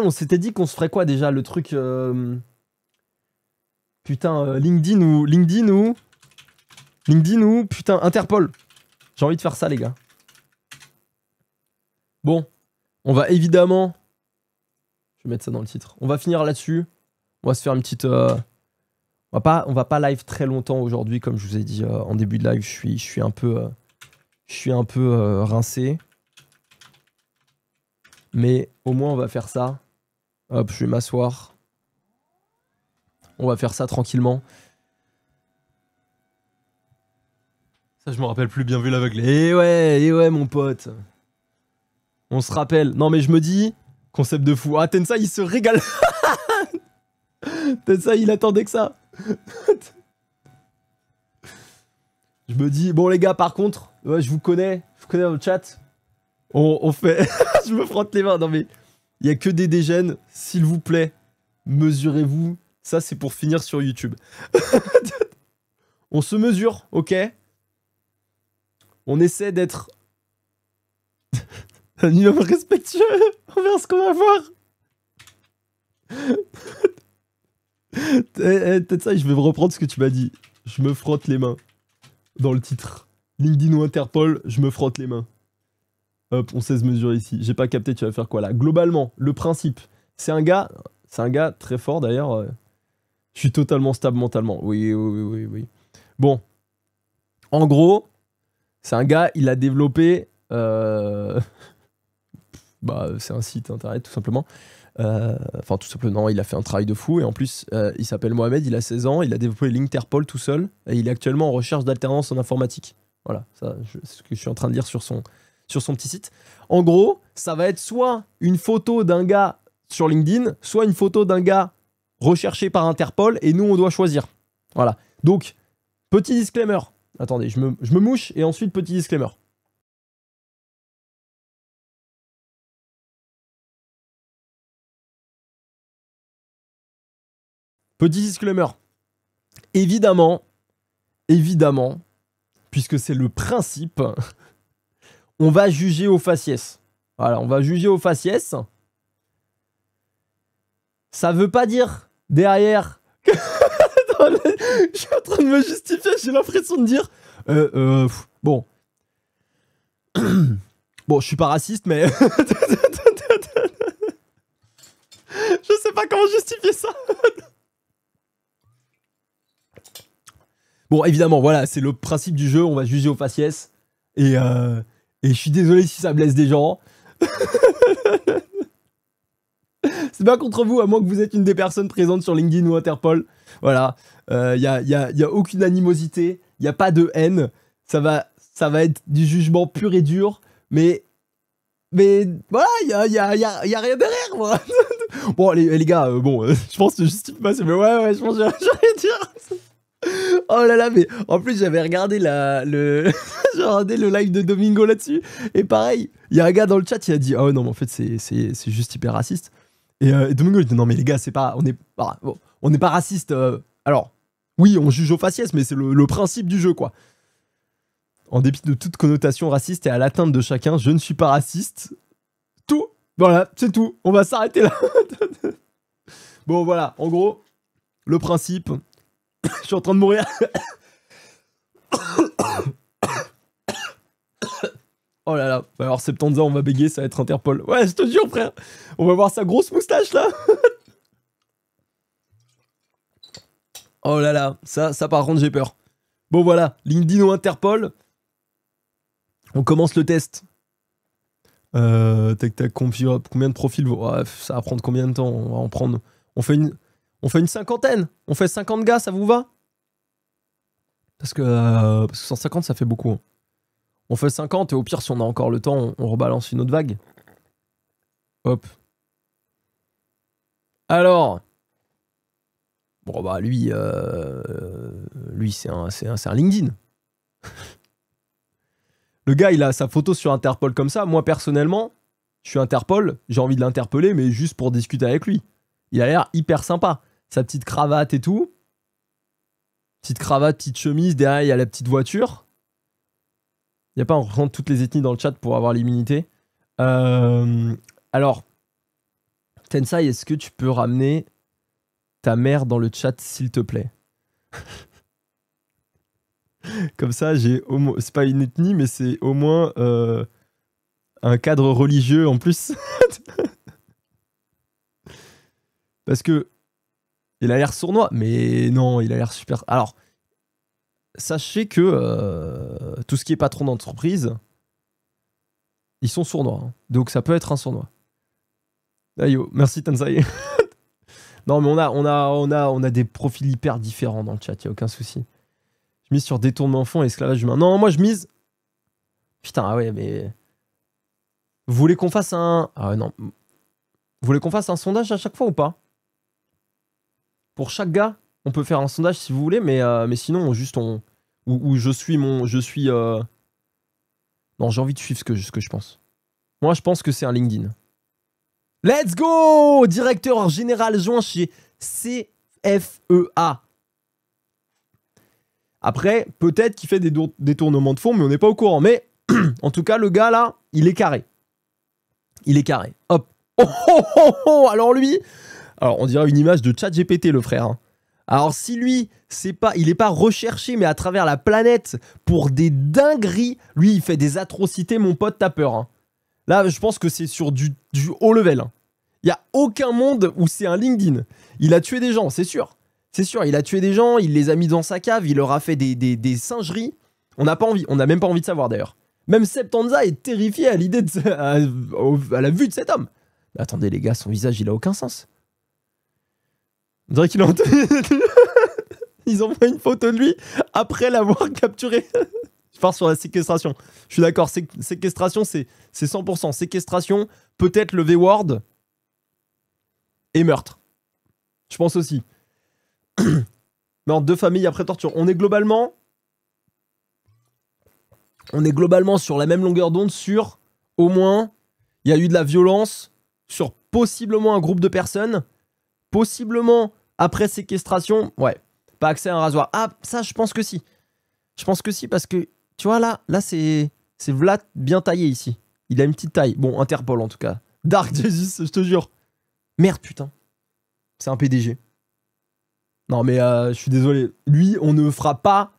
on s'était dit qu'on se ferait quoi déjà, le truc... Putain, LinkedIn ou... Putain, Interpol. J'ai envie de faire ça, les gars. Bon, on va évidemment... Je vais mettre ça dans le titre. On va finir là-dessus. On va se faire une petite... On va pas live très longtemps aujourd'hui, comme je vous ai dit en début de live. Je suis un peu rincé. Mais au moins, on va faire ça. Hop, je vais m'asseoir. On va faire ça tranquillement. Ça, je me rappelle plus, bien vu l'aveugle. Eh ouais, mon pote. On se rappelle. Non, mais je me dis, concept de fou. Ah, Tensai, il se régale. Tensai, il attendait que ça. Je me dis, bon, les gars, par contre, ouais, je vous connais dans le chat. On fait... je me frotte les mains. Non, mais il y a que des dégènes. S'il vous plaît, mesurez-vous. Ça, c'est pour finir sur YouTube. On se mesure, ok? On essaie d'être un minimum respectueux envers ce qu'on va voir. Peut-être ça, je vais reprendre ce que tu m'as dit. Je me frotte les mains. Dans le titre. LinkedIn ou Interpol, je me frotte les mains. Hop, on sait se mesurer ici. J'ai pas capté, tu vas faire quoi là? Globalement, le principe, c'est un gars très fort d'ailleurs. Je suis totalement stable mentalement. Oui. Bon. En gros, c'est un gars, il a développé... Bah, c'est un site internet tout simplement. Enfin, tout simplement, il a fait un travail de fou. Et en plus, il s'appelle Mohamed, il a 16 ans. Il a développé l'Interpol tout seul. Et il est actuellement en recherche d'alternance en informatique. Voilà, ça, c'est ce que je suis en train de lire sur son petit site. En gros, ça va être soit une photo d'un gars sur LinkedIn, soit une photo d'un gars recherché par Interpol. Et nous, on doit choisir. Voilà. Donc, petit disclaimer. Attendez, je me mouche et ensuite petit disclaimer. Petit disclaimer. Évidemment, puisque c'est le principe, on va juger au faciès. Voilà, on va juger au faciès. Ça veut pas dire derrière... Je suis en train de me justifier, j'ai l'impression de dire... bon. Bon, je suis pas raciste, mais... je sais pas comment justifier ça. Bon, évidemment, voilà, c'est le principe du jeu, on va juger au faciès. Et je suis désolé si ça blesse des gens. C'est pas contre vous, à moins que vous êtes une des personnes présentes sur LinkedIn ou Interpol. Voilà, y a aucune animosité, y a pas de haine. Ça va être du jugement pur et dur, mais voilà, y a rien derrière, moi. Bon, les gars, je pense que je justifie pas, mais ouais, je pense que j'ai rien à dire. Oh là là, mais en plus j'avais regardé le live de Domingo là-dessus, et pareil, il y a un gars dans le chat, il a dit oh non mais en fait c'est juste hyper raciste. Et Domingo il dit non mais les gars on n'est pas raciste. Alors oui on juge au faciès, mais c'est le principe du jeu quoi. En dépit de toute connotation raciste et à l'atteinte de chacun, je ne suis pas raciste. Tout, voilà, c'est tout. On va s'arrêter là. Bon voilà, en gros, le principe. Je suis en train de mourir. Oh là là. Alors Septanza, on va bégayer, ça va être Interpol. Ouais, je te jure, frère. On va voir sa grosse moustache, là. Oh là là. Ça par contre, j'ai peur. Bon, voilà. LinkedIn ou Interpol. On commence le test. Tac, combien de profils? Ouais, ça va prendre combien de temps? On va en prendre... On fait une cinquantaine. On fait 50 gars, ça vous va? Parce que 150, ça fait beaucoup. Hein. On fait 50 et au pire, si on a encore le temps, on rebalance une autre vague. Hop. Alors. Bon, bah, lui c'est un LinkedIn. Le gars, il a sa photo sur Interpol comme ça. Moi, personnellement, je suis Interpol. J'ai envie de l'interpeller, mais juste pour discuter avec lui. Il a l'air hyper sympa. Sa petite cravate et tout. Petite cravate, petite chemise. Derrière, il y a la petite voiture. Il n'y a pas, on rentre toutes les ethnies dans le chat pour avoir l'immunité. Alors, Tensai, est-ce que tu peux ramener ta mère dans le chat, s'il te plaît? Comme ça, c'est pas une ethnie, mais c'est au moins un cadre religieux en plus. Parce que il a l'air sournois, mais non, il a l'air super. Alors, sachez que tout ce qui est patron d'entreprise, ils sont sournois. Hein. Donc ça peut être un sournois. Ah yo, merci Tensai. Non, mais on a des profils hyper différents dans le chat, y a aucun souci. Je mise sur détournement enfant et esclavage humain. Non, moi je mise. Putain, ah ouais, mais. Vous voulez qu'on fasse un. Ah ouais, non. Vous voulez qu'on fasse un sondage à chaque fois ou pas? Pour chaque gars, on peut faire un sondage si vous voulez, mais sinon, juste on. Ou je suis mon. Je suis. Non, j'ai envie de suivre ce que je pense. Moi, je pense que c'est un LinkedIn. Let's go! Directeur général joint chez CFEA. Après, peut-être qu'il fait des détournements de fonds, mais on n'est pas au courant. Mais en tout cas, le gars là, il est carré. Il est carré. Hop. Oh, oh, oh, oh. Alors lui, alors on dirait une image de ChatGPT, le frère. Hein. Alors si lui, il n'est pas recherché, mais à travers la planète pour des dingueries, lui, il fait des atrocités, mon pote, t'as peur. Hein. Là, je pense que c'est sur du haut level. Hein. Il n'y a aucun monde où c'est un LinkedIn. Il a tué des gens, c'est sûr. C'est sûr, il a tué des gens, il les a mis dans sa cave, il leur a fait des singeries. On n'a pas envie, on n'a même pas envie de savoir d'ailleurs. Même Septanza est terrifié à l'idée à la vue de cet homme. Mais attendez les gars, son visage, il a aucun sens. On dirait qu'il a Ils envoient une photo de lui après l'avoir capturé. Je pars sur la séquestration. Je suis d'accord, séquestration, c'est 100%. Séquestration, peut-être le V-word et meurtre. Je pense aussi. Meurtre de famille après torture. On est globalement sur la même longueur d'onde sur, au moins, il y a eu de la violence sur possiblement un groupe de personnes, possiblement après séquestration, ouais, pas accès à un rasoir. Ah, ça, je pense que si. Je pense que si, parce que, tu vois, là c'est Vlad bien taillé ici. Il a une petite taille. Bon, Interpol en tout cas. Dark Jesus, je te jure. Merde, putain. C'est un PDG. Non, mais je suis désolé. Lui, on ne me fera pas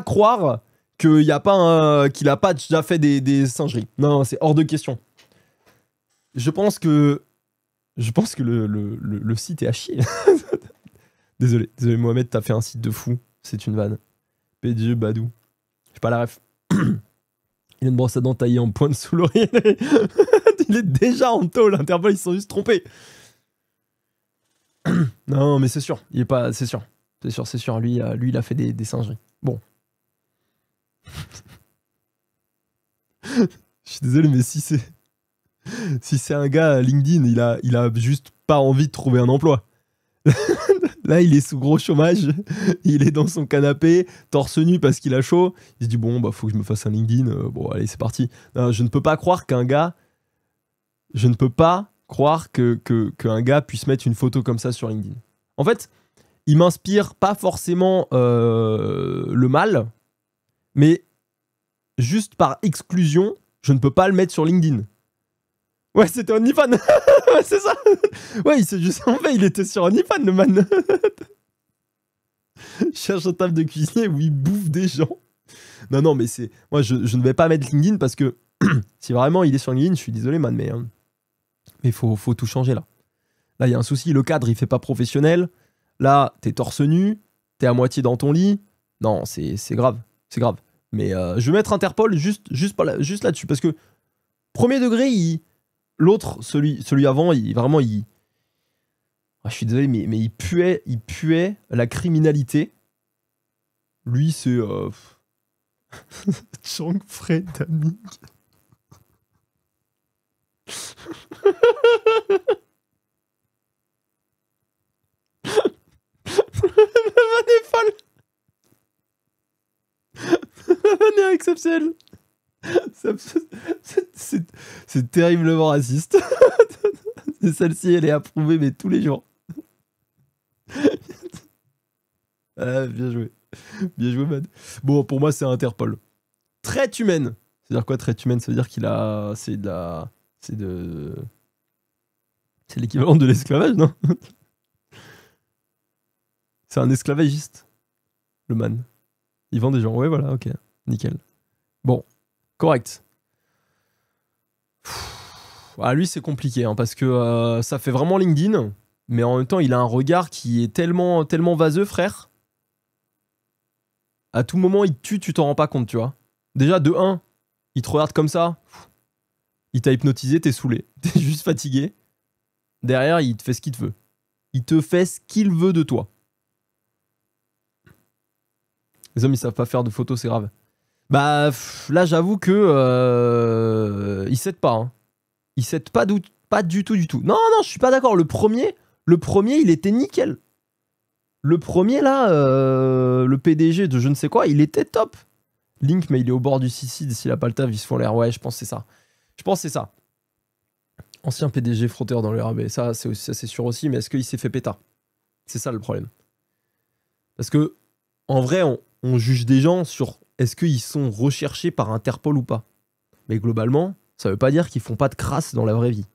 croire qu'il a pas déjà fait des singeries. Non, c'est hors de question. Je pense que le site est à chier. Désolé, Mohamed, t'as fait un site de fou. C'est une vanne. PDG Badou. J'ai pas la ref. Il a une brosse à dents taillée en pointe sous l'oreiller. Il est déjà en tôle. Interpol, ils se sont juste trompés. Non, mais c'est sûr. Il est pas. C'est sûr. C'est sûr. Lui, il a fait des singeries. Bon. Je suis désolé, mais si c'est un gars LinkedIn, il a juste pas envie de trouver un emploi. Là, il est sous gros chômage. Il est dans son canapé, torse nu parce qu'il a chaud. Il se dit bon, bah faut que je me fasse un LinkedIn. Bon, allez, c'est parti. Non, je ne peux pas croire qu'un gars. Je ne peux pas croire qu'un gars puisse mettre une photo comme ça sur LinkedIn. En fait, il m'inspire pas forcément le mal, mais juste par exclusion, je ne peux pas le mettre sur LinkedIn. Ouais, c'était OnlyFans. Ouais, c'est ça. Ouais, il s'est juste en fait, il était sur OnlyFans, le man. Cherche un taf de cuisinier où il bouffe des gens. Non, mais c'est... Moi, je ne vais pas mettre LinkedIn parce que si vraiment il est sur LinkedIn, je suis désolé, man, mais faut tout changer, là. Là, il y a un souci. Le cadre, il fait pas professionnel. Là, t'es torse nu. T'es à moitié dans ton lit. Non, c'est grave. C'est grave. Mais je vais mettre Interpol juste là-dessus. Parce que, premier degré, l'autre, celui avant, vraiment, ah, je suis désolé, mais il puait la criminalité. Lui, c'est... Chang Fred Daming. La vanne est folle. La vanne est exceptionnelle. C'est terriblement raciste. Celle-ci, elle est approuvée, mais tous les jours. Ah, bien joué. Bien joué, man. Bon, pour moi, c'est Interpol. Traite humaine. C'est-à-dire quoi, traite humaine? Ça veut dire qu'il a... C'est de... C'est l'équivalent de l'esclavage, non? C'est un esclavagiste, le man. Il vend des gens. Ouais, voilà, ok. Nickel. Bon, correct. Ah, lui, c'est compliqué, hein, parce que ça fait vraiment LinkedIn, mais en même temps, il a un regard qui est tellement, tellement vaseux, frère. À tout moment, il te tue, tu t'en rends pas compte, tu vois. Déjà, de 1, il te regarde comme ça. Il t'a hypnotisé, t'es saoulé. T'es juste fatigué. Derrière, il te fait ce qu'il te veut. Il te fait ce qu'il veut de toi. Les hommes, ils savent pas faire de photos, c'est grave. Bah, là, j'avoue que... il s'aide pas, hein. Il s'aide pas, pas du tout, du tout. Non, non, je suis pas d'accord. Le premier, il était nickel. Le premier, là, le PDG de je ne sais quoi, il était top. Link, mais il est au bord du suicide. S'il a pas le taf, ils se font l'air. Ouais, je pense que c'est ça. Je pense que c'est ça. Ancien PDG frotteur dans le RAB. Ça, c'est sûr aussi. Mais est-ce qu'il s'est fait pétard? C'est ça le problème. Parce que, en vrai, on juge des gens sur est-ce qu'ils sont recherchés par Interpol ou pas. Mais globalement, ça veut pas dire qu'ils font pas de crasse dans la vraie vie.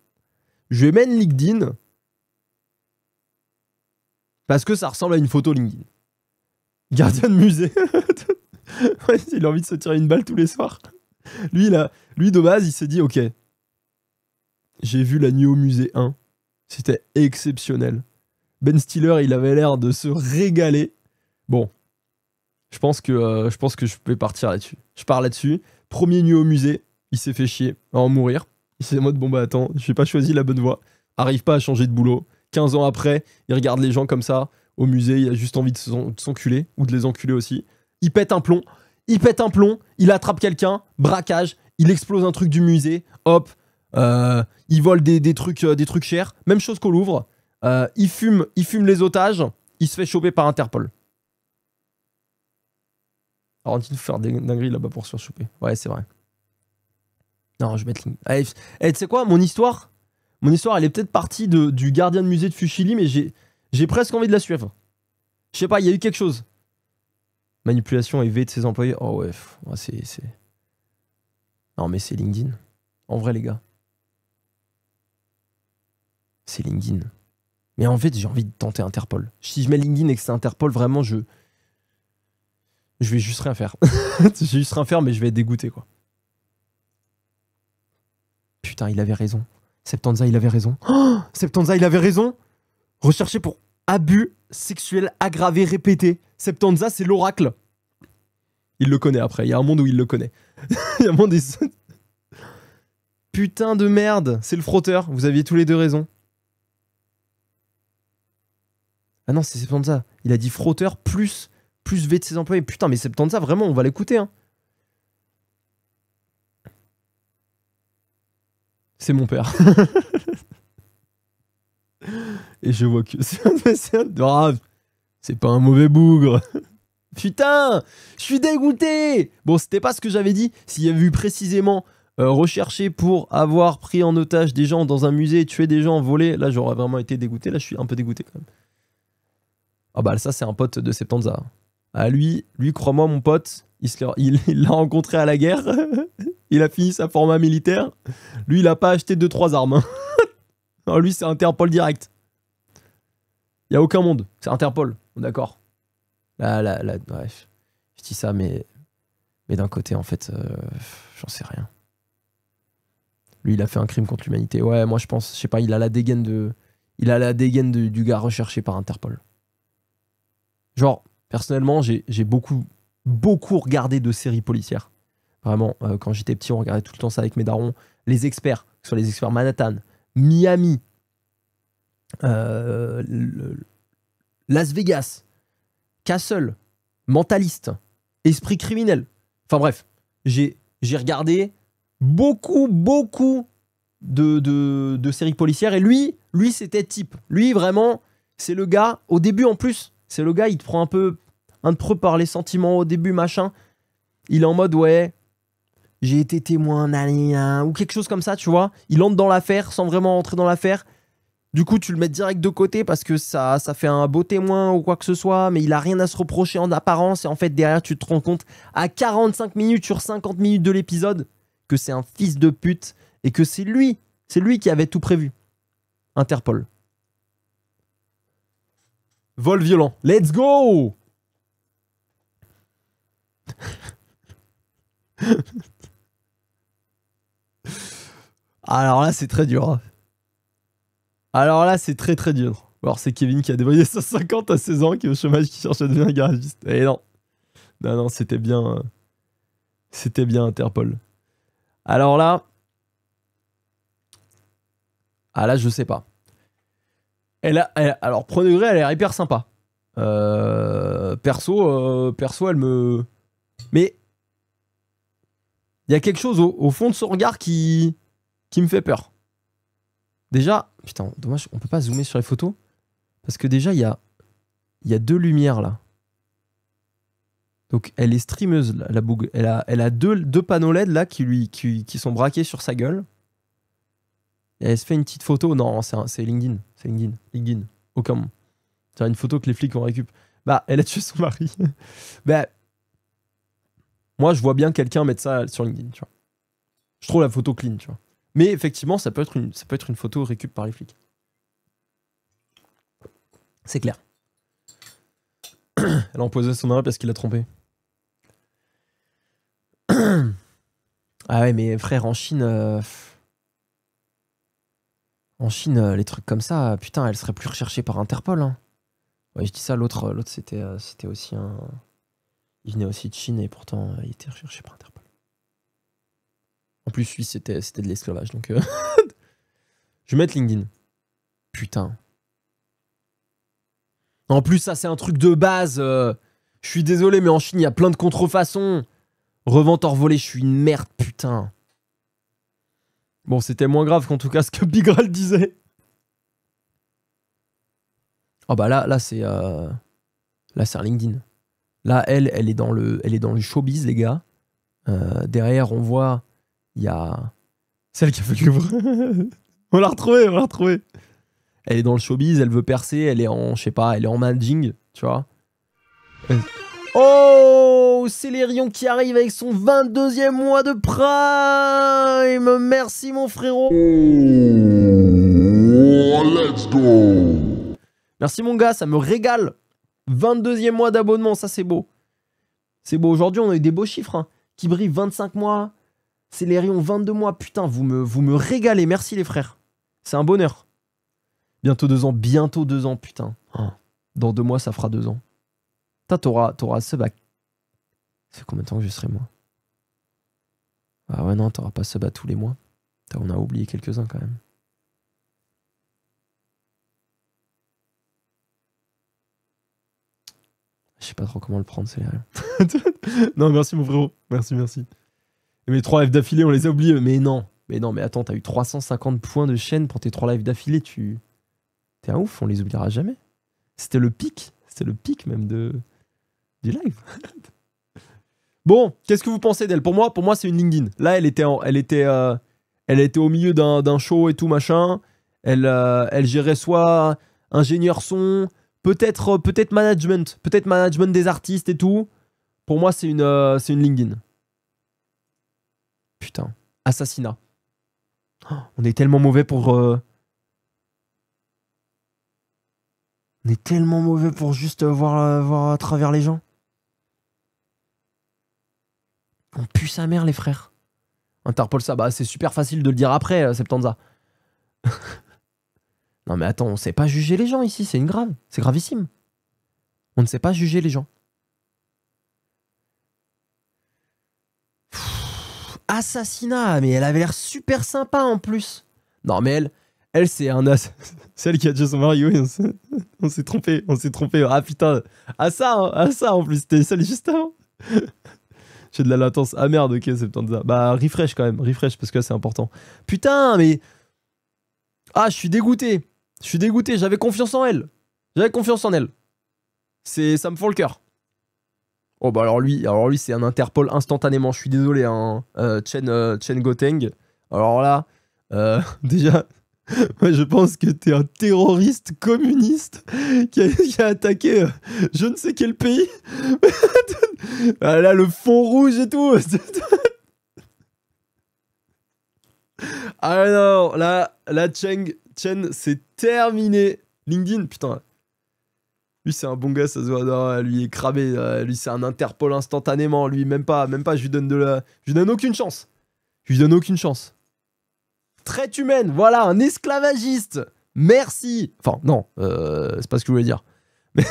Je vais mettre LinkedIn parce que ça ressemble à une photo LinkedIn. Gardien de musée. Ouais, il a envie de se tirer une balle tous les soirs. Lui, de base, il s'est dit, ok, j'ai vu la nuit au musée 1. C'était exceptionnel. Ben Stiller, il avait l'air de se régaler. Bon, je pense que je peux partir là-dessus. Je pars là-dessus. Premier nuit au musée, il s'est fait chier à en mourir. Il s'est en mode, bon bah attends, j'ai pas choisi la bonne voie. Arrive pas à changer de boulot. 15 ans après, il regarde les gens comme ça au musée, il a juste envie de s'enculer, ou de les enculer aussi. Il pète un plomb, il attrape quelqu'un, braquage, il explose un truc du musée, hop, il vole des trucs chers. Même chose qu'au Louvre. Il fume les otages, il se fait choper par Interpol. Alors, on dit de faire des dingueries là-bas pour se faire choper. Ouais, c'est vrai. Non, je vais mettre... Allez, tu sais quoi, mon histoire, elle est peut-être partie du gardien de musée de Fuchili, mais j'ai presque envie de la suivre. Je sais pas, il y a eu quelque chose. Manipulation et V de ses employés. Oh ouais, c'est... Non, mais c'est LinkedIn. En vrai, les gars. C'est LinkedIn. Mais en fait, j'ai envie de tenter Interpol. Si je mets LinkedIn et que c'est Interpol, vraiment, je vais juste rien faire. Je vais juste rien faire, mais je vais être dégoûté, quoi. Putain, il avait raison. Septanza, il avait raison. Oh, Septanza, il avait raison. Recherché pour abus sexuel aggravé répété. Septanza, c'est l'oracle. Il le connaît après. Il y a un monde où il le connaît. Il y a un monde des... Putain de merde. C'est le frotteur. Vous aviez tous les deux raison. Ah non, c'est Septanza. Il a dit frotteur plus V de ses employés. Putain, mais Septanza, vraiment, on va l'écouter, hein. C'est mon père. Et je vois que c'est pas un mauvais bougre. Putain, je suis dégoûté. Bon, c'était pas ce que j'avais dit. S'il y avait eu précisément recherché pour avoir pris en otage des gens dans un musée, tuer des gens, voler, là j'aurais vraiment été dégoûté. Là, je suis un peu dégoûté quand même. Ah bah ça, c'est un pote de Septanza. Ah lui, crois-moi, mon pote, il l'a rencontré à la guerre. Il a fini sa format militaire. Lui, il a pas acheté 2-3 armes. Non, lui, c'est Interpol direct. Il y a aucun monde. C'est Interpol, d'accord. Là, ouais, je dis ça, mais d'un côté, en fait, j'en sais rien. Lui, il a fait un crime contre l'humanité. Ouais, moi, je pense, je sais pas, il a la dégaine du gars recherché par Interpol. Genre, personnellement, j'ai beaucoup regardé de séries policières. Vraiment, quand j'étais petit, on regardait tout le temps ça avec mes darons. Les experts, que ce soit les experts Manhattan, Miami, Las Vegas, Castle, Mentaliste, Esprit criminel. Enfin bref, j'ai regardé beaucoup de séries policières et lui c'était type. Lui vraiment, c'est le gars, au début en plus, c'est le gars, il te prend un peu par les sentiments au début, machin. Il est en mode, ouais, j'ai été témoin, ou quelque chose comme ça, tu vois. Il entre dans l'affaire sans vraiment entrer dans l'affaire. Du coup, tu le mets direct de côté parce que ça fait un beau témoin ou quoi que ce soit, mais il a rien à se reprocher en apparence. Et en fait, derrière, tu te rends compte à 45 minutes sur 50 minutes de l'épisode que c'est un fils de pute et que c'est lui qui avait tout prévu. Interpol. Vol violent. Let's go. Alors là, c'est très dur. Alors là, c'est très très dur. Alors c'est Kevin qui a dévoyé 150 à 16 ans, qui est au chômage, qui cherche à devenir garagiste. Et non. Non, non, c'était bien... C'était bien Interpol. Alors là... Ah là, je sais pas. Alors, premier degré, elle a l'air hyper sympa. Perso, elle me... Mais... Il y a quelque chose au fond de son regard qui me fait peur. Déjà... Putain, dommage, on peut pas zoomer sur les photos. Parce que déjà, il y a 2 lumières, là. Donc, elle est streameuse, la boug. Elle a deux panneaux LED, là, qui sont braqués sur sa gueule. Et elle se fait une petite photo. Non, c'est LinkedIn. C'est LinkedIn. LinkedIn. Aucun moment. C'est une photo que les flics ont récup. Bah, elle a tué son mari. Bah, moi, je vois bien quelqu'un mettre ça sur LinkedIn, tu vois. Je trouve la photo clean, tu vois. Mais effectivement, ça peut être une photo récup par les flics. C'est clair. Elle a empoisonné son mari parce qu'il l'a trompé. Ah ouais, mais frère, en Chine... En Chine, les trucs comme ça, putain, elle serait plus recherchée par Interpol. Hein. Ouais, je dis ça, l'autre c'était aussi un... Il venait aussi de Chine et pourtant, il était recherché par Interpol. En plus, lui, c'était de l'esclavage, donc... Je vais mettre LinkedIn. Putain. En plus, ça, c'est un truc de base. Je suis désolé, mais en Chine, il y a plein de contrefaçons. Revente hors volée, je suis une merde, putain. Bon, c'était moins grave qu'en tout cas ce que Big Ral disait. Oh bah là c'est un LinkedIn. Là, elle est dans le showbiz, les gars. Derrière, on voit, il y a celle qui a fait le livre. On l'a retrouvée. Elle est dans le showbiz, elle veut percer, elle est en, je sais pas, elle est en managing, tu vois. Oh, Célérion qui arrive avec son 22e mois de prime. Merci mon frérot. Oh, let's go. Merci mon gars, ça me régale. 22e mois d'abonnement, ça c'est beau. C'est beau, aujourd'hui on a eu des beaux chiffres. Hein. Kibri 25 mois, Célérion 22 mois. Putain, vous me régalez, merci les frères. C'est un bonheur. Bientôt 2 ans, putain. Oh. Dans 2 mois, ça fera 2 ans. Putain, t'auras sub à... Ça fait combien de temps que je serai moi? Ah ouais, non, t'auras pas sub à tous les mois. Putain, on a oublié quelques-uns quand même. Je sais pas trop comment le prendre, c'est Non, merci mon frérot. Merci. Et mes 3 lives d'affilée, on les a oubliés. Mais non, mais attends, t'as eu 350 points de chaîne pour tes 3 lives d'affilée. T'es un ouf, on les oubliera jamais. C'était le pic même du live. Bon, qu'est-ce que vous pensez d'elle? Pour moi, c'est une LinkedIn. Là, elle était au milieu d'un show et tout machin. Elle gérait soit ingénieur son, peut-être management, des artistes et tout. Pour moi, c'est une LinkedIn. Putain, assassinat. Oh, on est tellement mauvais pour. On est tellement mauvais pour juste voir à travers les gens. On pue sa mère, les frères. Interpol, ça, bah c'est super facile de le dire après, Septanza. Non mais attends, on sait pas juger les gens ici, c'est gravissime. On ne sait pas juger les gens. Assassinat, mais elle avait l'air super sympa en plus. Non mais elle c'est un celle qui a tué son mari, oui, on s'est trompé. Ah putain, à ça en plus, c'était celle juste avant. J'ai de la latence. Ah merde, ok, Septanza. Bah refresh quand même, parce que c'est important. Putain, mais... Ah, je suis dégoûté, j'avais confiance en elle. Ça me fend le cœur. Oh bah alors lui c'est un Interpol instantanément, je suis désolé, hein. Chen Goteng. Alors là, déjà, moi je pense que t'es un terroriste communiste qui a attaqué je ne sais quel pays. Ah, là, le fond rouge et tout. Ah non, là Chen Chen, c'est terminé. LinkedIn, putain. Lui, c'est un bon gars, ça se voit. Non, lui, il est cramé. Lui, c'est un Interpol instantanément. Lui, même pas. Je lui donne je lui donne aucune chance. Je lui donne aucune chance. Traite humaine, voilà, un esclavagiste. Merci. Enfin, non, c'est pas ce que je voulais dire. Mais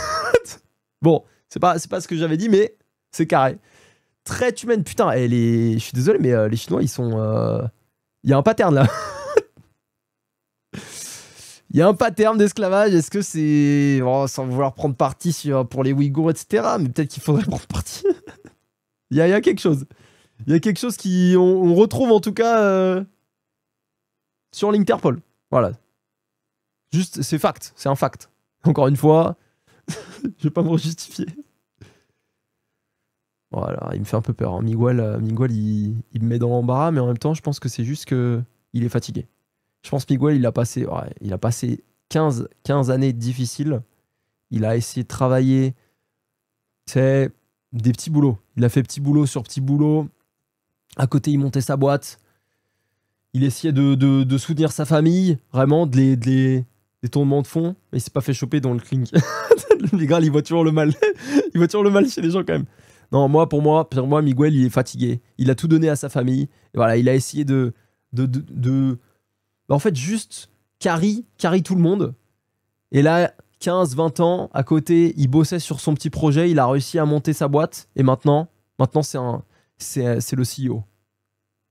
bon, c'est pas ce que j'avais dit, mais c'est carré. Traite humaine, putain, je suis désolé, mais les Chinois, ils sont... Il y a un pattern, là. Il y a un pattern d'esclavage. Est-ce que c'est... Oh, sans vouloir prendre parti pour les Ouïghours, etc. Mais peut-être qu'il faudrait prendre parti. Il y a quelque chose. Il y a quelque chose on retrouve, en tout cas, sur l'Interpol. Voilà. Juste, c'est fact. C'est un fact. Encore une fois, je vais pas me justifier. Voilà, il me fait un peu peur. Hein. Miguel, il me met dans l'embarras, mais en même temps, je pense que c'est juste qu'il est fatigué. Je pense que Miguel, il a passé 15 années difficiles. Il a essayé de travailler, des petits boulots. Il a fait petit boulot sur petit boulot. À côté, il montait sa boîte. Il essayait de soutenir sa famille, vraiment, des tournements de fond. Mais il s'est pas fait choper dans le clink. Les gars, il voit toujours le mal. Il voit toujours le mal chez les gens, quand même. Non, pour moi, Miguel, il est fatigué. Il a tout donné à sa famille. Et voilà, il a essayé en fait, juste carry tout le monde. Et là, 15-20 ans, à côté, il bossait sur son petit projet. Il a réussi à monter sa boîte. Et maintenant c'est le CEO.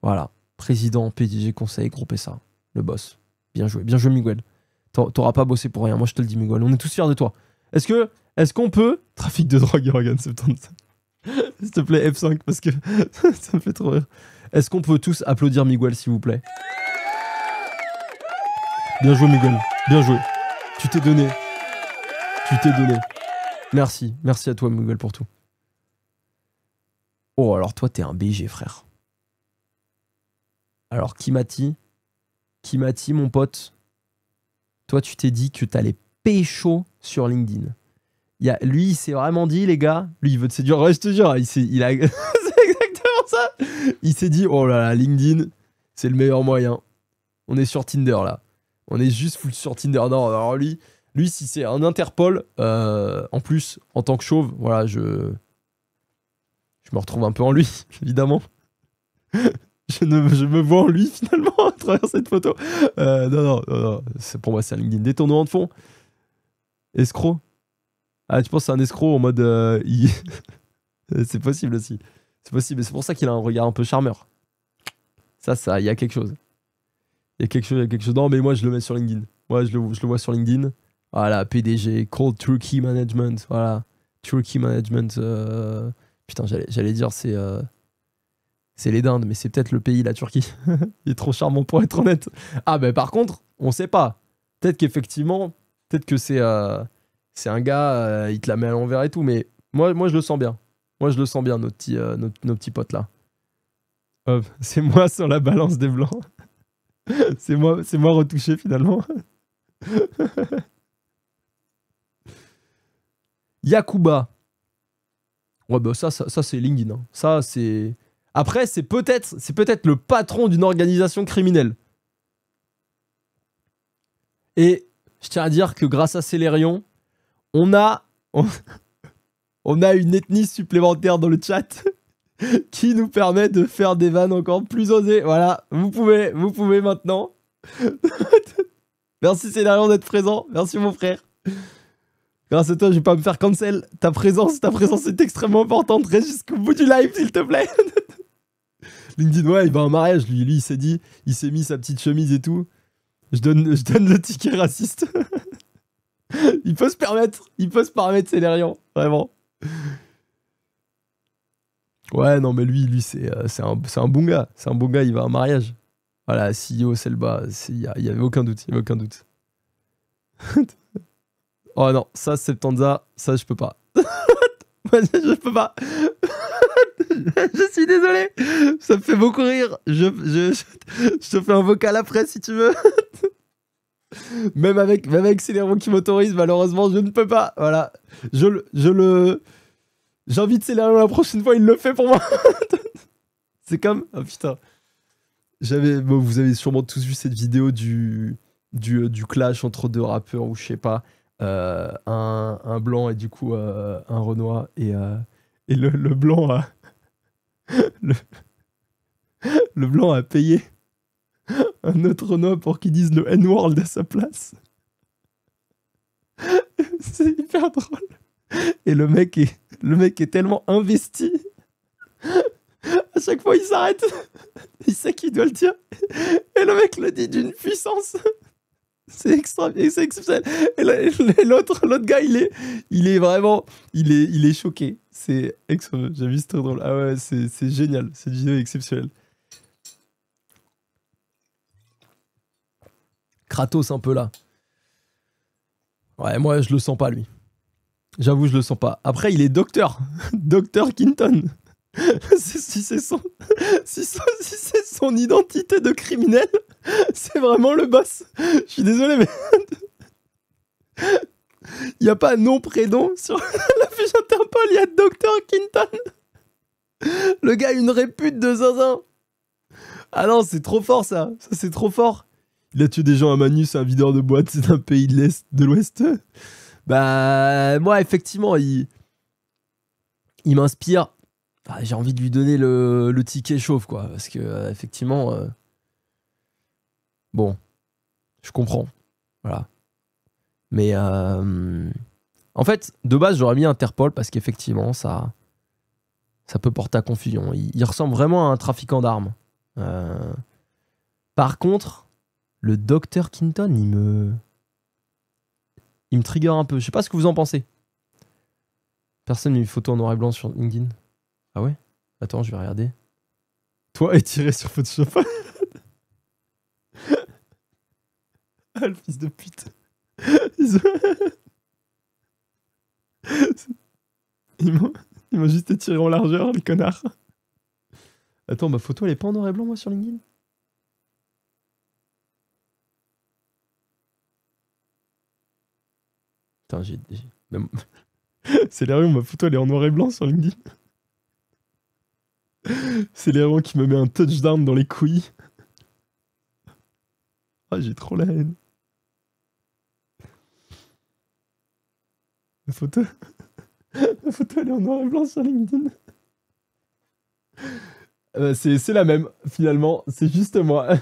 Voilà. Président, PDG, conseil, groupe SA. Le boss. Bien joué, Miguel. T'auras pas bossé pour rien. Moi, je te le dis, Miguel. On est tous fiers de toi. Est-ce qu'on peut... Trafic de drogue, Regan 75. S'il te plaît, F5, parce que ça me fait trop rire. Est-ce qu'on peut tous applaudir Miguel, s'il vous plaît? Bien joué, Miguel. Bien joué. Tu t'es donné. Merci. Merci à toi, Miguel, pour tout. Oh, alors toi, t'es un BG, frère. Alors, Kimati, mon pote, toi, tu t'es dit que t'allais pécho sur LinkedIn. Lui, il s'est vraiment dit, les gars, lui, il veut te séduire. Ouais, je te jure, il a... c'est exactement ça. Il s'est dit, oh là là, LinkedIn, c'est le meilleur moyen. On est sur Tinder, là. On est juste full sur Tinder. Non, alors lui si c'est un Interpol, en plus, en tant que chauve, voilà, je me retrouve un peu en lui, évidemment. Je me vois en lui, finalement, à travers cette photo. Non. Pour moi, c'est un LinkedIn. Détournement de fond. Escroc. Ah, tu penses que c'est un escroc en mode... C'est possible aussi. C'est possible. Et c'est pour ça qu'il a un regard un peu charmeur. Ça, il y a quelque chose. Il y a quelque chose. Non, mais moi, je le mets sur LinkedIn. Moi, je le vois sur LinkedIn. Voilà, PDG, Cold Turkey Management. Voilà. Turkey Management. Putain, j'allais dire, c'est les dindes, mais c'est peut-être le pays, la Turquie. Il est trop charmant pour être honnête. Ah, ben par contre, on sait pas. Peut-être qu'effectivement, c'est un gars, il te la met à l'envers et tout, mais moi, je le sens bien. Moi, je le sens bien, nos petits potes là. Hop, c'est moi sur la balance des blancs. c'est moi retouché finalement. Yakuba. Ouais, bah ça c'est LinkedIn. Hein. Ça, c'est... Après, c'est peut-être le patron d'une organisation criminelle. Et je tiens à dire que grâce à Célérion, on a une ethnie supplémentaire dans le chat qui nous permet de faire des vannes encore plus osées. Voilà, vous pouvez maintenant. Merci Célérion d'être présent. Merci mon frère. Grâce à toi, je vais pas me faire cancel. Ta présence est extrêmement importante. Reste jusqu'au bout du live, s'il te plaît. LinkedIn, ouais, il va à un mariage. Lui, il s'est dit, il s'est mis sa petite chemise et tout. Je donne le ticket raciste. il peut se permettre, Célérion, vraiment. Ouais, non, mais lui, c'est un bon gars. C'est un bon gars, il va à un mariage. Voilà, CEO Selba, il y avait aucun doute. Oh non, ça, Septanza, ça, je peux pas. Je peux pas. Je suis désolé. Ça me fait beaucoup rire. Je te fais un vocal après si tu veux. Même avec Célérion qui m'autorise, malheureusement, je ne peux pas. Voilà. J'invite Célérion la prochaine fois, il le fait pour moi. C'est comme... Oh putain. Vous avez sûrement tous vu cette vidéo du du clash entre deux rappeurs ou je sais pas, un blanc et du coup un Renoir et le blanc a le, le blanc a payé un autre Renoir pour qu'il dise le N-word à sa place. C'est hyper drôle. Et le mec est tellement investi. À chaque fois, il s'arrête. Il sait qu'il doit le dire. Et le mec le dit d'une puissance. C'est exceptionnel. Et l'autre gars, il est vraiment, il est choqué. C'est exceptionnel. J'ai vu, c'est très drôle. Ah ouais, c'est génial. Cette vidéo est exceptionnelle. Kratos un peu là. Ouais, moi je le sens pas lui. J'avoue, je le sens pas. Après, il est docteur. Docteur Quinton. Si c'est son identité de criminel, c'est vraiment le boss. Je suis désolé, mais il n'y a pas nom prénom sur la fiche Interpol, il y a Docteur Quinton. Le gars a une répute de zinzin. Ah non, c'est trop fort ça. Ça, c'est trop fort. Il a tué des gens à Manu, c'est un videur de boîte, c'est un pays de l'Ouest. Bah, moi, effectivement, il m'inspire. Ah, j'ai envie de lui donner le ticket chauve, quoi. Parce que, effectivement, bon, je comprends. Voilà. Mais, en fait, de base, j'aurais mis Interpol parce qu'effectivement, ça peut porter à confusion. Il ressemble vraiment à un trafiquant d'armes. Par contre, le Dr. Quinton, il me trigger un peu. Je sais pas ce que vous en pensez. Personne n'a une photo en noir et blanc sur LinkedIn. Ah ouais? Attends, je vais regarder. Toi étiré sur Photoshop. Ah, le fils de pute. Ils m'ont juste étiré en largeur, les connards. Attends, ma photo, elle est pas en noir et blanc, moi, sur LinkedIn? Putain, même... C'est l'erreur, ma photo, elle est en noir et blanc sur LinkedIn. C'est l'erreur qui me met un touchdown dans les couilles. Ah, j'ai trop la haine. La photo... La photo, elle est en noir et blanc sur LinkedIn. C'est la même, finalement. C'est juste moi.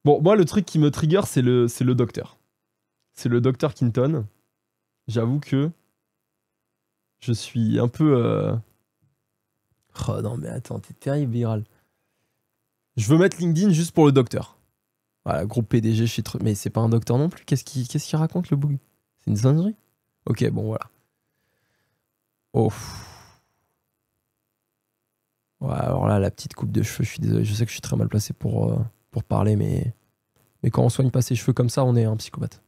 Bon, moi, le truc qui me trigger, c'est le docteur. C'est le docteur Quinton. J'avoue que je suis un peu... Oh non, mais attends, t'es terrible, Viral. Je veux mettre LinkedIn juste pour le docteur. Voilà, groupe PDG, je suis trop... Mais c'est pas un docteur non plus. Qu'est-ce qu'il raconte, le bug? C'est une singerie? Ok, bon, voilà. Oh. Ouais, alors là, la petite coupe de cheveux, je suis désolé. Je sais que je suis très mal placé pour parler, mais quand on soigne pas ses cheveux comme ça, on est un psychopathe.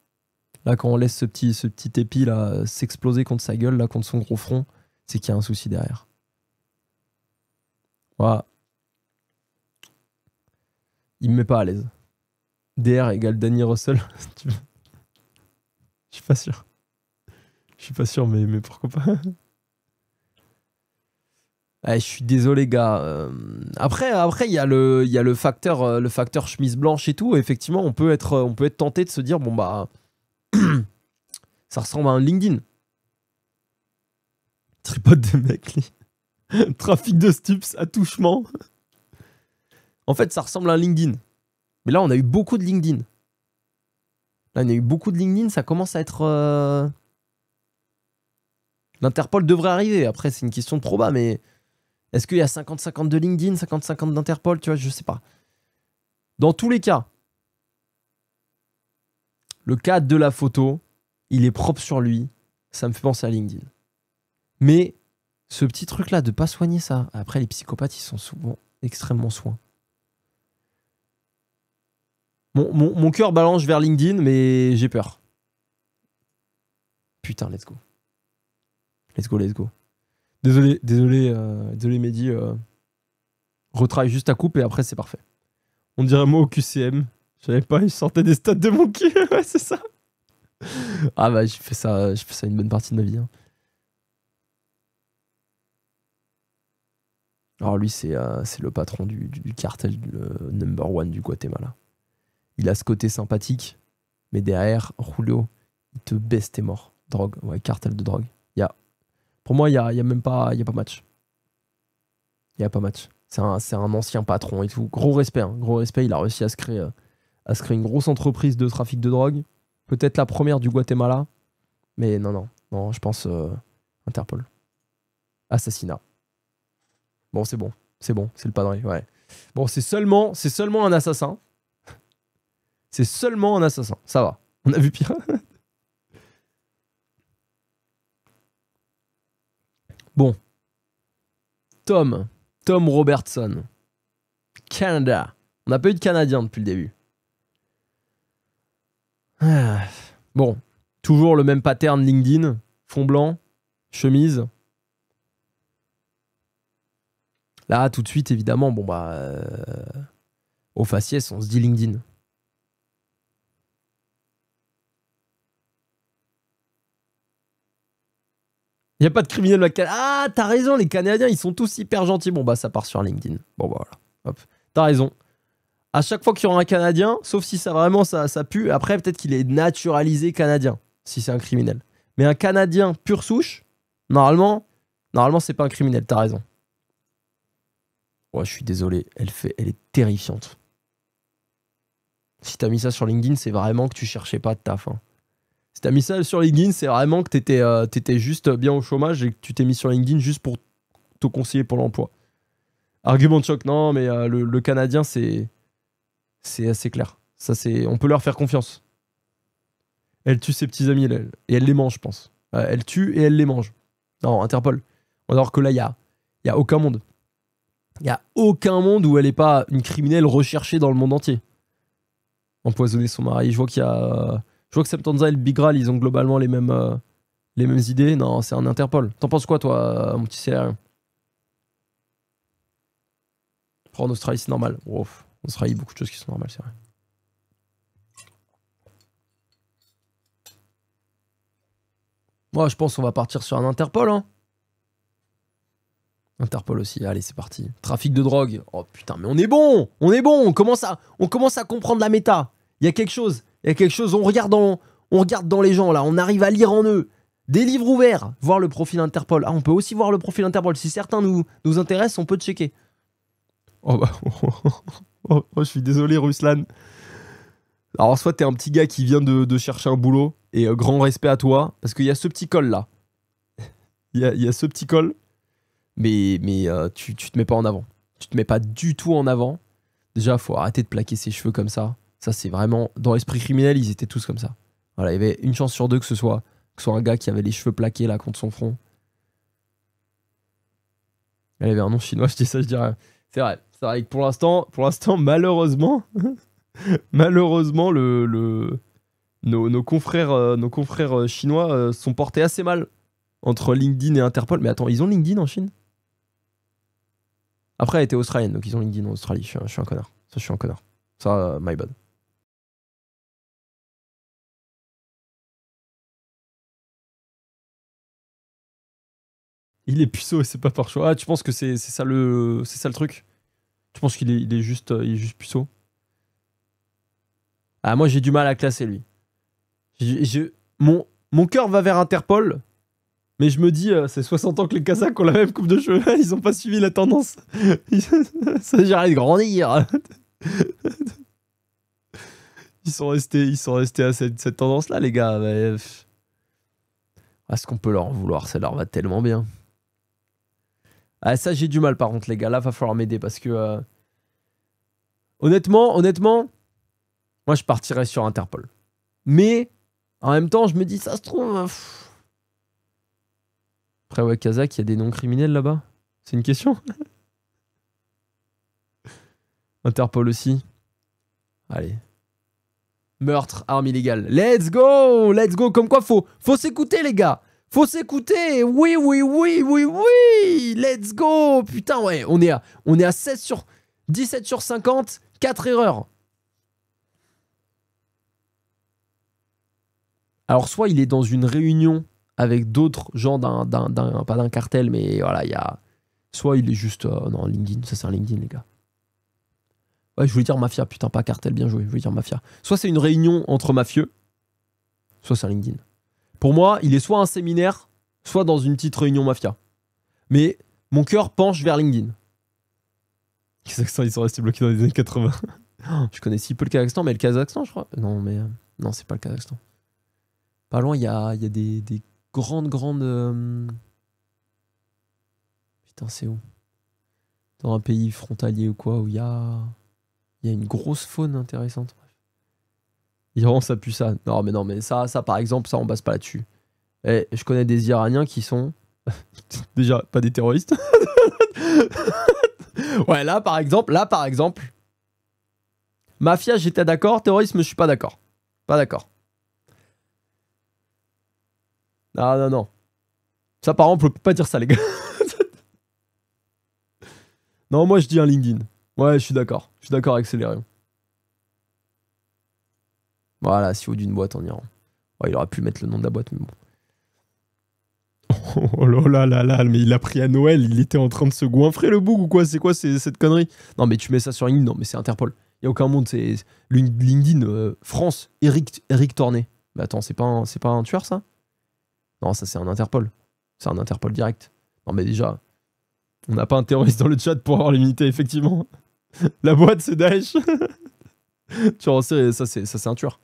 Là, quand on laisse ce petit épi là s'exploser contre sa gueule, là, contre son gros front, c'est qu'il y a un souci derrière. Voilà. Il me met pas à l'aise. DR égale Danny Russell. Je suis pas sûr. Je suis pas sûr, mais pourquoi pas. Ouais, je suis désolé, gars. Après, il y a le facteur chemise blanche et tout. Effectivement, on peut être tenté de se dire, bon bah, ça ressemble à un LinkedIn. Tripote de mec, trafic de stups, attouchement. En fait, ça ressemble à un LinkedIn. Mais là, on a eu beaucoup de LinkedIn. Là, on a eu beaucoup de LinkedIn. Ça commence à être... L'Interpol devrait arriver. Après, c'est une question de proba, mais... Est-ce qu'il y a 50-50 de LinkedIn, 50-50 d'Interpol? Tu vois, je sais pas. Dans tous les cas, le cadre de la photo, il est propre sur lui. Ça me fait penser à LinkedIn. Mais ce petit truc-là de pas soigner ça, après, les psychopathes, ils sont souvent extrêmement soins. Mon cœur balance vers LinkedIn, mais j'ai peur. Putain, let's go. Let's go. Désolé Mehdi. Retravaille juste ta coupe et après c'est parfait. On dirait moi au QCM. Je savais pas, il sortait des stats de mon cul. Ouais, c'est ça. Ah bah, j'ai fait ça une bonne partie de ma vie. Hein. Alors lui, c'est le patron du cartel, le number one du Guatemala. Il a ce côté sympathique. Mais derrière, Julio, il te baisse tes morts. Drogue, ouais, cartel de drogue. Pour moi, il y a même pas, y a pas match. Il n'y a pas match. C'est un ancien patron et tout. Gros respect, hein. Gros respect. Il a réussi à se créer une grosse entreprise de trafic de drogue. Peut-être la première du Guatemala. Mais non, je pense Interpol. Assassinat. Bon, c'est bon. C'est le padré, ouais. Bon, c'est seulement un assassin. C'est seulement un assassin. Ça va. On a vu pire. Bon. Tom Robertson. Canada. On n'a pas eu de Canadien depuis le début. Bon. Toujours le même pattern LinkedIn. Fond blanc. Chemise. Là, tout de suite, évidemment, bon bah... au faciès, on se dit LinkedIn. Il n'y a pas de criminel au Canada. Ah, t'as raison, les Canadiens, ils sont tous hyper gentils. Bon, bah, ça part sur LinkedIn. Bon, bah, voilà. Hop. T'as raison. À chaque fois qu'il y aura un Canadien, sauf si ça vraiment ça pue, après, peut-être qu'il est naturalisé Canadien, si c'est un criminel. Mais un Canadien pure souche, normalement, c'est pas un criminel. T'as raison. Ouais, je suis désolé. Elle est terrifiante. Si t'as mis ça sur LinkedIn, c'est vraiment que tu cherchais pas de taf, hein. Si t'as mis ça sur LinkedIn, c'est vraiment que t'étais juste bien au chômage et que tu t'es mis sur LinkedIn juste pour te conseiller pour l'emploi. Argument de choc, non, mais le Canadien, c'est assez clair. Ça, on peut leur faire confiance. Elle tue ses petits amis, et elle les mange, je pense. Elle tue et elle les mange. Non, Interpol. Alors que là, il y a aucun monde. Il n'y a aucun monde où elle n'est pas une criminelle recherchée dans le monde entier. Empoisonner son mari. Je vois que Septanza et le Big Graal, ils ont globalement les mêmes idées. Non, c'est un Interpol. T'en penses quoi, toi, mon petit CR? Après, en Australie, c'est normal. Oh, en Australie, beaucoup de choses qui sont normales, c'est vrai. Moi, je pense qu'on va partir sur un Interpol, hein. Interpol aussi, allez, c'est parti. Trafic de drogue. Oh putain, mais on est bon. On commence à comprendre la méta. Il y a quelque chose, on regarde dans les gens là, on arrive à lire en eux. Des livres ouverts, voir le profil Interpol. Ah, on peut aussi voir le profil Interpol. Si certains nous intéressent, on peut checker. Oh bah, je suis désolé, Ruslan. Alors, soit t'es un petit gars qui vient de chercher un boulot, et grand respect à toi, parce qu'il y a ce petit col là. Il y a ce petit col. Mais tu te mets pas en avant. Tu te mets pas du tout en avant. Déjà, faut arrêter de plaquer ses cheveux comme ça. Ça, c'est vraiment... Dans l'esprit criminel, ils étaient tous comme ça. Voilà, il y avait une chance sur deux que ce soit un gars qui avait les cheveux plaqués là contre son front. Elle avait un nom chinois, je dis ça, je dirais. C'est vrai que pour l'instant, malheureusement, nos confrères chinois sont portés assez mal entre LinkedIn et Interpol. Mais attends, ils ont LinkedIn en Chine? Après, elle était australienne, donc ils ont LinkedIn en Australie. Je suis un connard. Ça, je suis un connard. Ça, my bad. Il est puceau et c'est pas par choix. Ah, tu penses que c'est ça le truc? Tu penses qu'il est juste puceau? Ah, moi, j'ai du mal à classer, lui. Mon cœur va vers Interpol, mais je me dis, c'est 60 ans que les Kazakhs ont la même coupe de cheveux. Ils ont pas suivi la tendance. Ça, j'arrête de grandir. Ils sont restés à cette tendance-là, les gars. Mais... est-ce qu'on peut leur en vouloir? Ça leur va tellement bien. Ah, ça, j'ai du mal, par contre, les gars. Là, va falloir m'aider parce que... Honnêtement, moi, je partirais sur Interpol. Mais, en même temps, je me dis, ça se trouve... Après, ouais, Kazakh, il y a des noms criminels là-bas? C'est une question? Interpol aussi. Allez. Meurtre, arme illégale. Let's go! Let's go! Comme quoi, faut s'écouter, les gars! Faut s'écouter! Oui! Let's go! Putain, ouais, on est à 17 sur 50, 4 erreurs. Alors, soit il est dans une réunion avec d'autres gens pas d'un cartel, mais voilà, il y a... Soit il est juste... non, LinkedIn, ça c'est un LinkedIn, les gars. Ouais, je voulais dire mafia, putain, pas cartel, bien joué, je voulais dire mafia. Soit c'est une réunion entre mafieux, soit c'est un LinkedIn. Pour moi, il est soit un séminaire, soit dans une petite réunion mafia. Mais mon cœur penche vers LinkedIn. Les Kazakhstans, ils sont restés bloqués dans les années 80. Je connais si peu le Kazakhstan, mais le Kazakhstan, je crois. Non, mais non, c'est pas le Kazakhstan. Pas loin, il y a des grandes. Putain, c'est où? Dans un pays frontalier ou quoi, où il y a une grosse faune intéressante. Iran, ça pue ça. Non, mais ça, par exemple, ça, on base pas là-dessus. Et je connais des Iraniens qui sont déjà pas des terroristes. Ouais, là, par exemple, mafia, j'étais d'accord. Terrorisme, je suis pas d'accord. Pas d'accord. Non. Ça, par exemple, on peut pas dire ça, les gars. Non, moi, je dis un LinkedIn. Ouais, je suis d'accord. Je suis d'accord avec Célérion. Voilà, CEO d'une boîte en Iran. Ouais, il aurait pu mettre le nom de la boîte, mais bon. Oh là, mais il a pris à Noël, il était en train de se goinfrer le boug ou quoi? C'est quoi cette connerie? Non, mais tu mets ça sur LinkedIn, non, mais c'est Interpol. Il n'y a aucun monde, c'est LinkedIn France, Eric Tornet. Mais attends, c'est pas un tueur, ça? Non, ça c'est un Interpol. C'est un Interpol direct. Non, mais déjà, on n'a pas un terroriste dans le chat pour avoir l'immunité, effectivement. La boîte, c'est Daesh. Tu vois, ça c'est un tueur.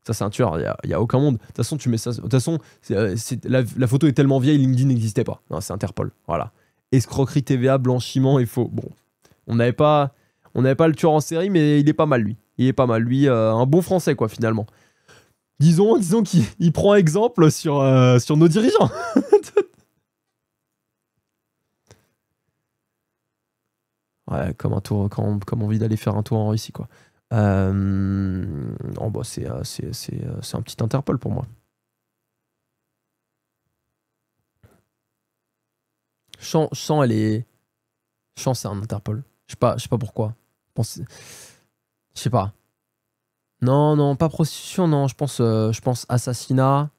Ça, c'est un tueur, il n'y a aucun monde. De toute façon, tu mets ça. De toute façon, la photo est tellement vieille, LinkedIn n'existait pas. Non, c'est Interpol. Voilà. Escroquerie TVA, blanchiment et faux. Bon, on n'avait pas le tueur en série, mais il est pas mal, lui. Il est pas mal, lui. Un bon français, quoi, finalement. Disons qu'il prend exemple sur nos dirigeants. Ouais, comme envie d'aller faire un tour en Russie, quoi. Oh bah c'est un petit Interpol pour moi. Chant, c'est un Interpol. Je sais pas pourquoi. Je sais pas. Non, pas prostitution, non. Je pense assassinat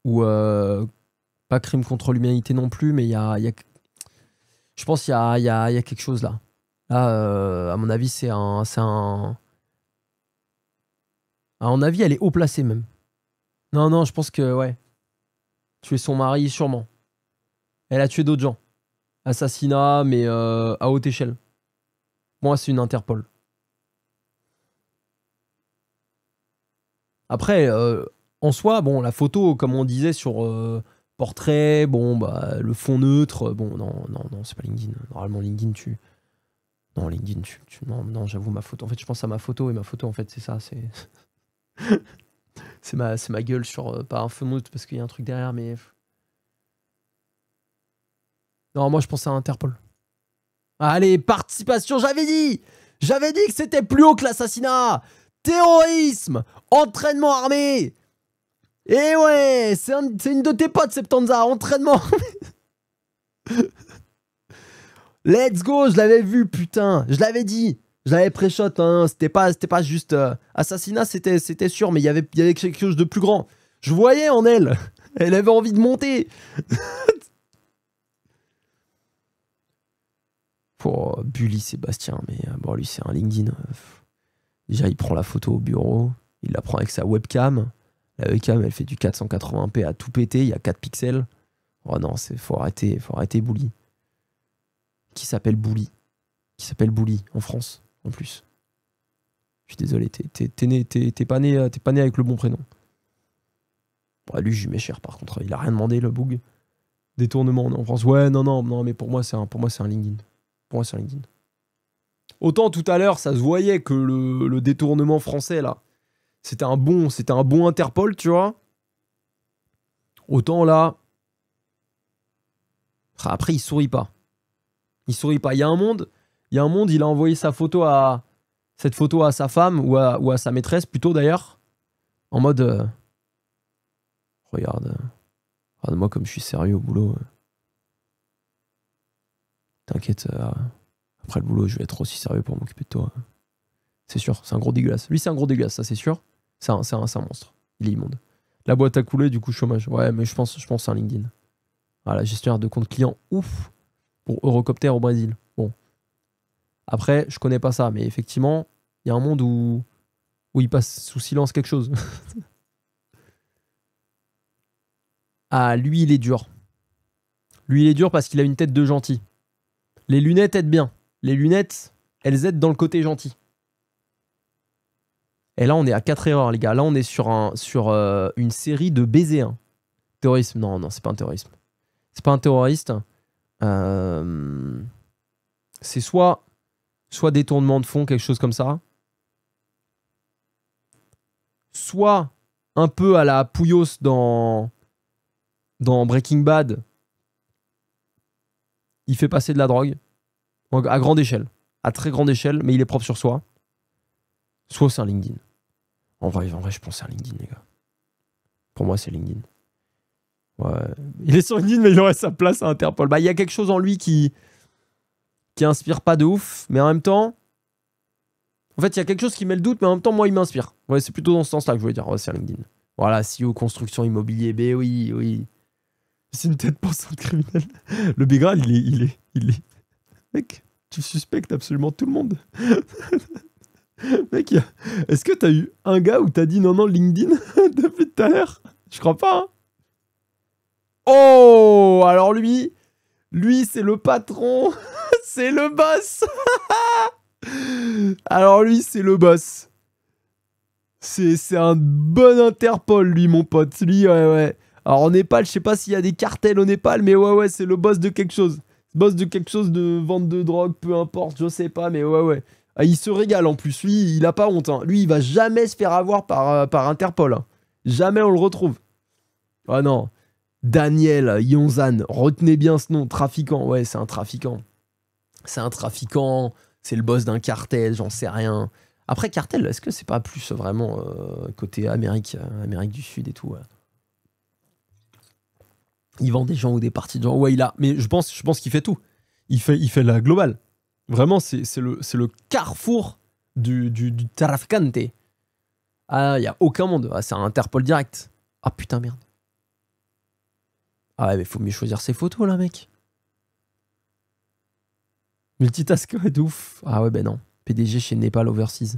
ou pas crime contre l'humanité non plus, mais je pense qu'il y a quelque chose là. Là, à mon avis, à mon avis, elle est haut placée même. Non, je pense que, ouais. Tuer son mari, sûrement. Elle a tué d'autres gens. Assassinat, mais à haute échelle. Moi, c'est une Interpol. Après, en soi, bon, la photo, comme on disait sur portrait, bon, bah, le fond neutre, bon, non, c'est pas LinkedIn. Normalement, LinkedIn, Non, LinkedIn, non, j'avoue, ma photo. En fait, je pense à ma photo, et ma photo, en fait, c'est ça, c'est... c'est ma gueule sur pas un feu neutre parce qu'il y a un truc derrière, mais non, moi je pense à Interpol. Allez, participation, j'avais dit que c'était plus haut que l'assassinat, terrorisme, entraînement armé. Et ouais, c'est une de tes potes, Septanza, entraînement armé. Let's go, je l'avais vu, putain, je l'avais dit. Je l'avais pré-shot, hein. C'était pas juste assassinat, c'était sûr, mais il y avait quelque chose de plus grand. Je voyais en elle. Elle avait envie de monter. Pour Bully Sébastien, mais bon, lui, c'est un LinkedIn. Déjà, il prend la photo au bureau, il la prend avec sa webcam. La webcam, elle fait du 480p à tout péter, il y a 4 pixels. Oh non, faut arrêter Bully. Qui s'appelle Bully en France, en plus. Je suis désolé, t'es pas né avec le bon prénom. Bon, lui, je lui mets cher, par contre. Il a rien demandé, le boug. Détournement en France. Ouais, non, mais pour moi, c'est un LinkedIn. Pour moi, c'est un LinkedIn. Autant tout à l'heure, ça se voyait que le détournement français, là, c'était un bon Interpol, tu vois. Autant là... Après, il sourit pas. Il y a un monde, il a envoyé cette photo à sa femme ou à sa maîtresse, plutôt d'ailleurs, en mode... regarde-moi comme je suis sérieux au boulot. T'inquiète, après le boulot, je vais être aussi sérieux pour m'occuper de toi. C'est sûr, c'est un gros dégueulasse. Lui, c'est un gros dégueulasse, ça c'est sûr. C'est un monstre. Il est immonde. La boîte a coulé, du coup, chômage. Ouais, mais je pense à un LinkedIn. Voilà, gestionnaire de compte client, ouf, pour Eurocopter au Brésil. Bon. Après, je connais pas ça, mais effectivement, Il y a un monde où il passe sous silence quelque chose. Ah, lui, il est dur. Lui, il est dur parce qu'il a une tête de gentil. Les lunettes aident bien. Les lunettes, elles aident dans le côté gentil. Et là, on est à 4 erreurs, les gars. Là, on est sur une série de baisers. Hein. Terrorisme. Non, non, c'est pas un terrorisme. C'est pas un terroriste. C'est soit détournement de fonds, quelque chose comme ça. Soit un peu à la Pouillos dans Breaking Bad. Il fait passer de la drogue. À grande échelle. À très grande échelle, mais il est propre sur soi. Soit c'est un LinkedIn. En vrai, je pense que c'est un LinkedIn, les gars. Pour moi, c'est LinkedIn. Ouais. Il est sur LinkedIn, mais il aurait sa place à Interpol. Bah, il y a quelque chose en lui qui inspire pas de ouf, mais en même temps... En fait, il y a quelque chose qui met le doute, mais en même temps, moi, il m'inspire. Ouais, c'est plutôt dans ce sens-là que je voulais dire. Ouais, c'est un LinkedIn. Voilà, CEO, construction, immobilier, B, oui, oui. C'est une tête pensante criminelle. Le Bigral, il est... Mec, tu suspectes absolument tout le monde. Mec, est-ce que t'as eu un gars où t'as dit non, LinkedIn depuis tout à l'heure? Je crois pas, hein. Oh, alors lui, c'est le patron. C'est le boss. Alors lui, c'est le boss. C'est un bon Interpol, lui, mon pote. Lui, ouais. Alors, au Népal, je sais pas s'il y a des cartels au Népal, mais ouais, c'est le boss de quelque chose. Boss de quelque chose de vente de drogue, peu importe, je sais pas, mais ouais. Ah, il se régale en plus. Lui, il a pas honte. Hein. Lui, il va jamais se faire avoir par Interpol. Hein. Jamais on le retrouve. Ah non. Daniel Yonzan, retenez bien ce nom. Trafiquant. Ouais, c'est un trafiquant. C'est un trafiquant. C'est le boss d'un cartel, j'en sais rien. Après, cartel, est-ce que c'est pas plus vraiment côté Amérique du Sud et tout ouais. Il vend des gens ou des parties de gens. Ouais, il a. Mais je pense qu'il fait tout. Il fait la globale. Vraiment, c'est le carrefour du traficante. Ah, il n'y a aucun monde. Ah, c'est un Interpol direct. Ah putain, merde. Ah ouais, mais faut mieux choisir ses photos, là, mec. Multitask, ouais, de ouf. Ah ouais, ben non. PDG chez Nepal Overseas.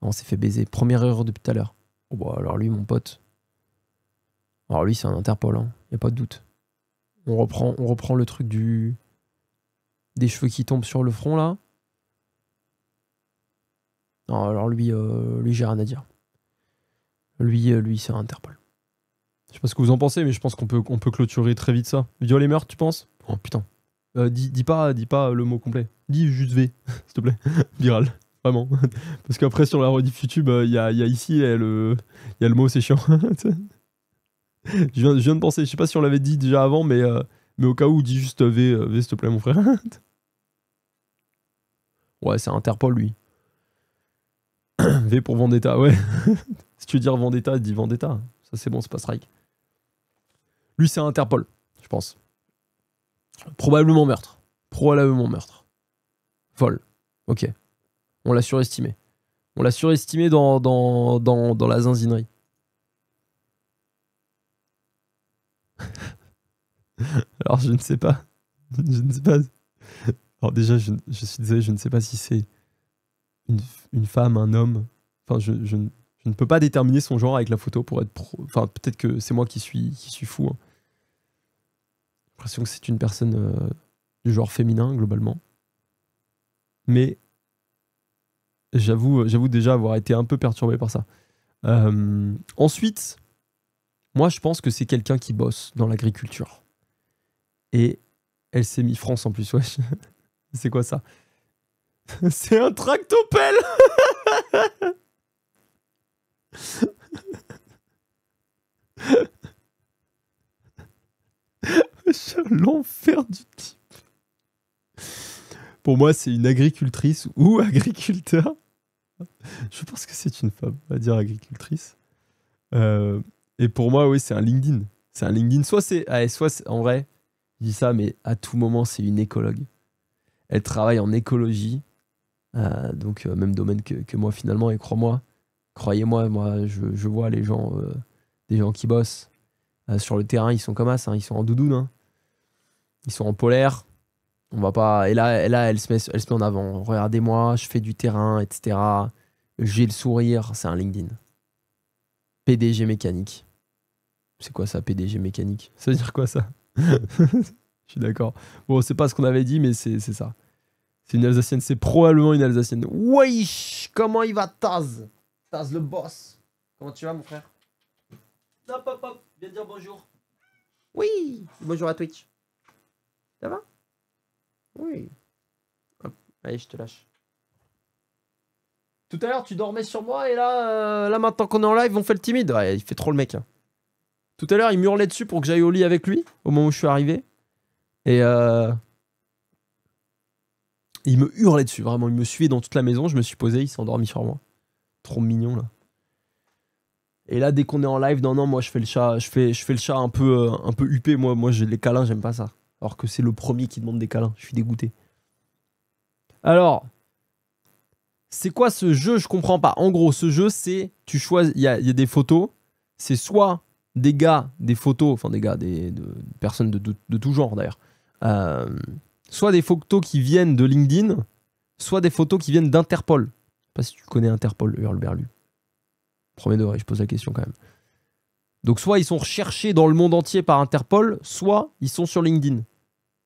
On s'est fait baiser. Première erreur depuis tout à l'heure. Oh bah alors lui, mon pote. Alors lui, c'est un Interpol, hein. Y a pas de doute. On reprend le truc des cheveux qui tombent sur le front, là. Non, alors lui, j'ai rien à dire. Lui, c'est un Interpol. Je sais pas ce que vous en pensez, mais je pense qu'on peut clôturer très vite ça. Viol et meurtre, tu penses? Oh putain. Dis pas le mot complet. Dis juste V, s'il te plaît. Viral. Vraiment. Parce qu'après, sur la rediff YouTube, il y a ici, il y a le mot, c'est chiant. je viens de penser, je sais pas si on l'avait dit déjà avant, mais au cas où, dis juste V, s'il te plaît, mon frère. Ouais, c'est Interpol, lui. V pour Vendetta, ouais. Si tu veux dire Vendetta, dis Vendetta. Ça, c'est bon, c'est pas Strike. Lui, c'est Interpol, je pense. Probablement meurtre. Vol. Ok. On l'a surestimé. On l'a surestimé dans la zinzinerie. Alors, je ne sais pas. Alors déjà, je suis désolé, je ne sais pas si c'est une femme, un homme. Enfin, je ne peux pas déterminer son genre avec la photo pour être pro. Enfin, peut-être que c'est moi qui suis fou. Hein. J'ai l'impression que c'est une personne du genre féminin, globalement. Mais j'avoue déjà avoir été un peu perturbé par ça. Ensuite, moi, je pense que c'est quelqu'un qui bosse dans l'agriculture. Et elle s'est mis France en plus, wesh. C'est quoi ça? C'est un tractopelle. L'enfer du type. Pour moi, c'est une agricultrice ou agriculteur. Je pense que c'est une femme, on va dire agricultrice. Et pour moi, oui, c'est un LinkedIn. C'est un LinkedIn. Soit en vrai, je dis ça, mais à tout moment, c'est une écologue. Elle travaille en écologie. Donc, même domaine que moi, finalement. Et croyez-moi, moi, je vois les gens, des gens qui bossent. Sur le terrain, ils sont comme ça, hein, ils sont en doudoune. Hein. Ils sont en polaire. On va pas. Et là elle se met en avant. Regardez-moi, je fais du terrain, etc. J'ai le sourire. C'est un LinkedIn. PDG mécanique. C'est quoi ça, PDG mécanique? Ça veut dire quoi ça? Je suis d'accord. Bon, c'est pas ce qu'on avait dit, mais c'est ça. C'est une Alsacienne, c'est probablement une Alsacienne. Wesh, comment il va, Taz? Taz le boss. Comment tu vas, mon frère? Hop, hop, hop, viens dire bonjour. Oui, bonjour à Twitch. Ça va? Oui. Hop, allez, je te lâche. Tout à l'heure, tu dormais sur moi et là maintenant qu'on est en live, on fait le timide. Ouais, il fait trop le mec. Hein. Tout à l'heure, il m'hurlait dessus pour que j'aille au lit avec lui, au moment où je suis arrivé. Et il me hurlait dessus, vraiment. Il me suivait dans toute la maison. Je me suis posé, il s'est endormi sur moi. Trop mignon, là. Et là, dès qu'on est en live, non, moi, je fais le chat. Je fais le chat un peu huppé. Moi j'ai les câlins, j'aime pas ça. Alors que c'est le premier qui demande des câlins. Je suis dégoûté. Alors, c'est quoi ce jeu? Je comprends pas. En gros, ce jeu, c'est... Tu choisis... Il y a des photos. C'est soit des gars, des photos... Enfin, des gars, de personnes de tout genre, d'ailleurs. Soit des photos qui viennent de LinkedIn, soit des photos qui viennent d'Interpol. Je sais pas si tu connais Interpol, Hurleberlu. Premier degré, je pose la question quand même. Donc soit ils sont recherchés dans le monde entier par Interpol, soit ils sont sur LinkedIn.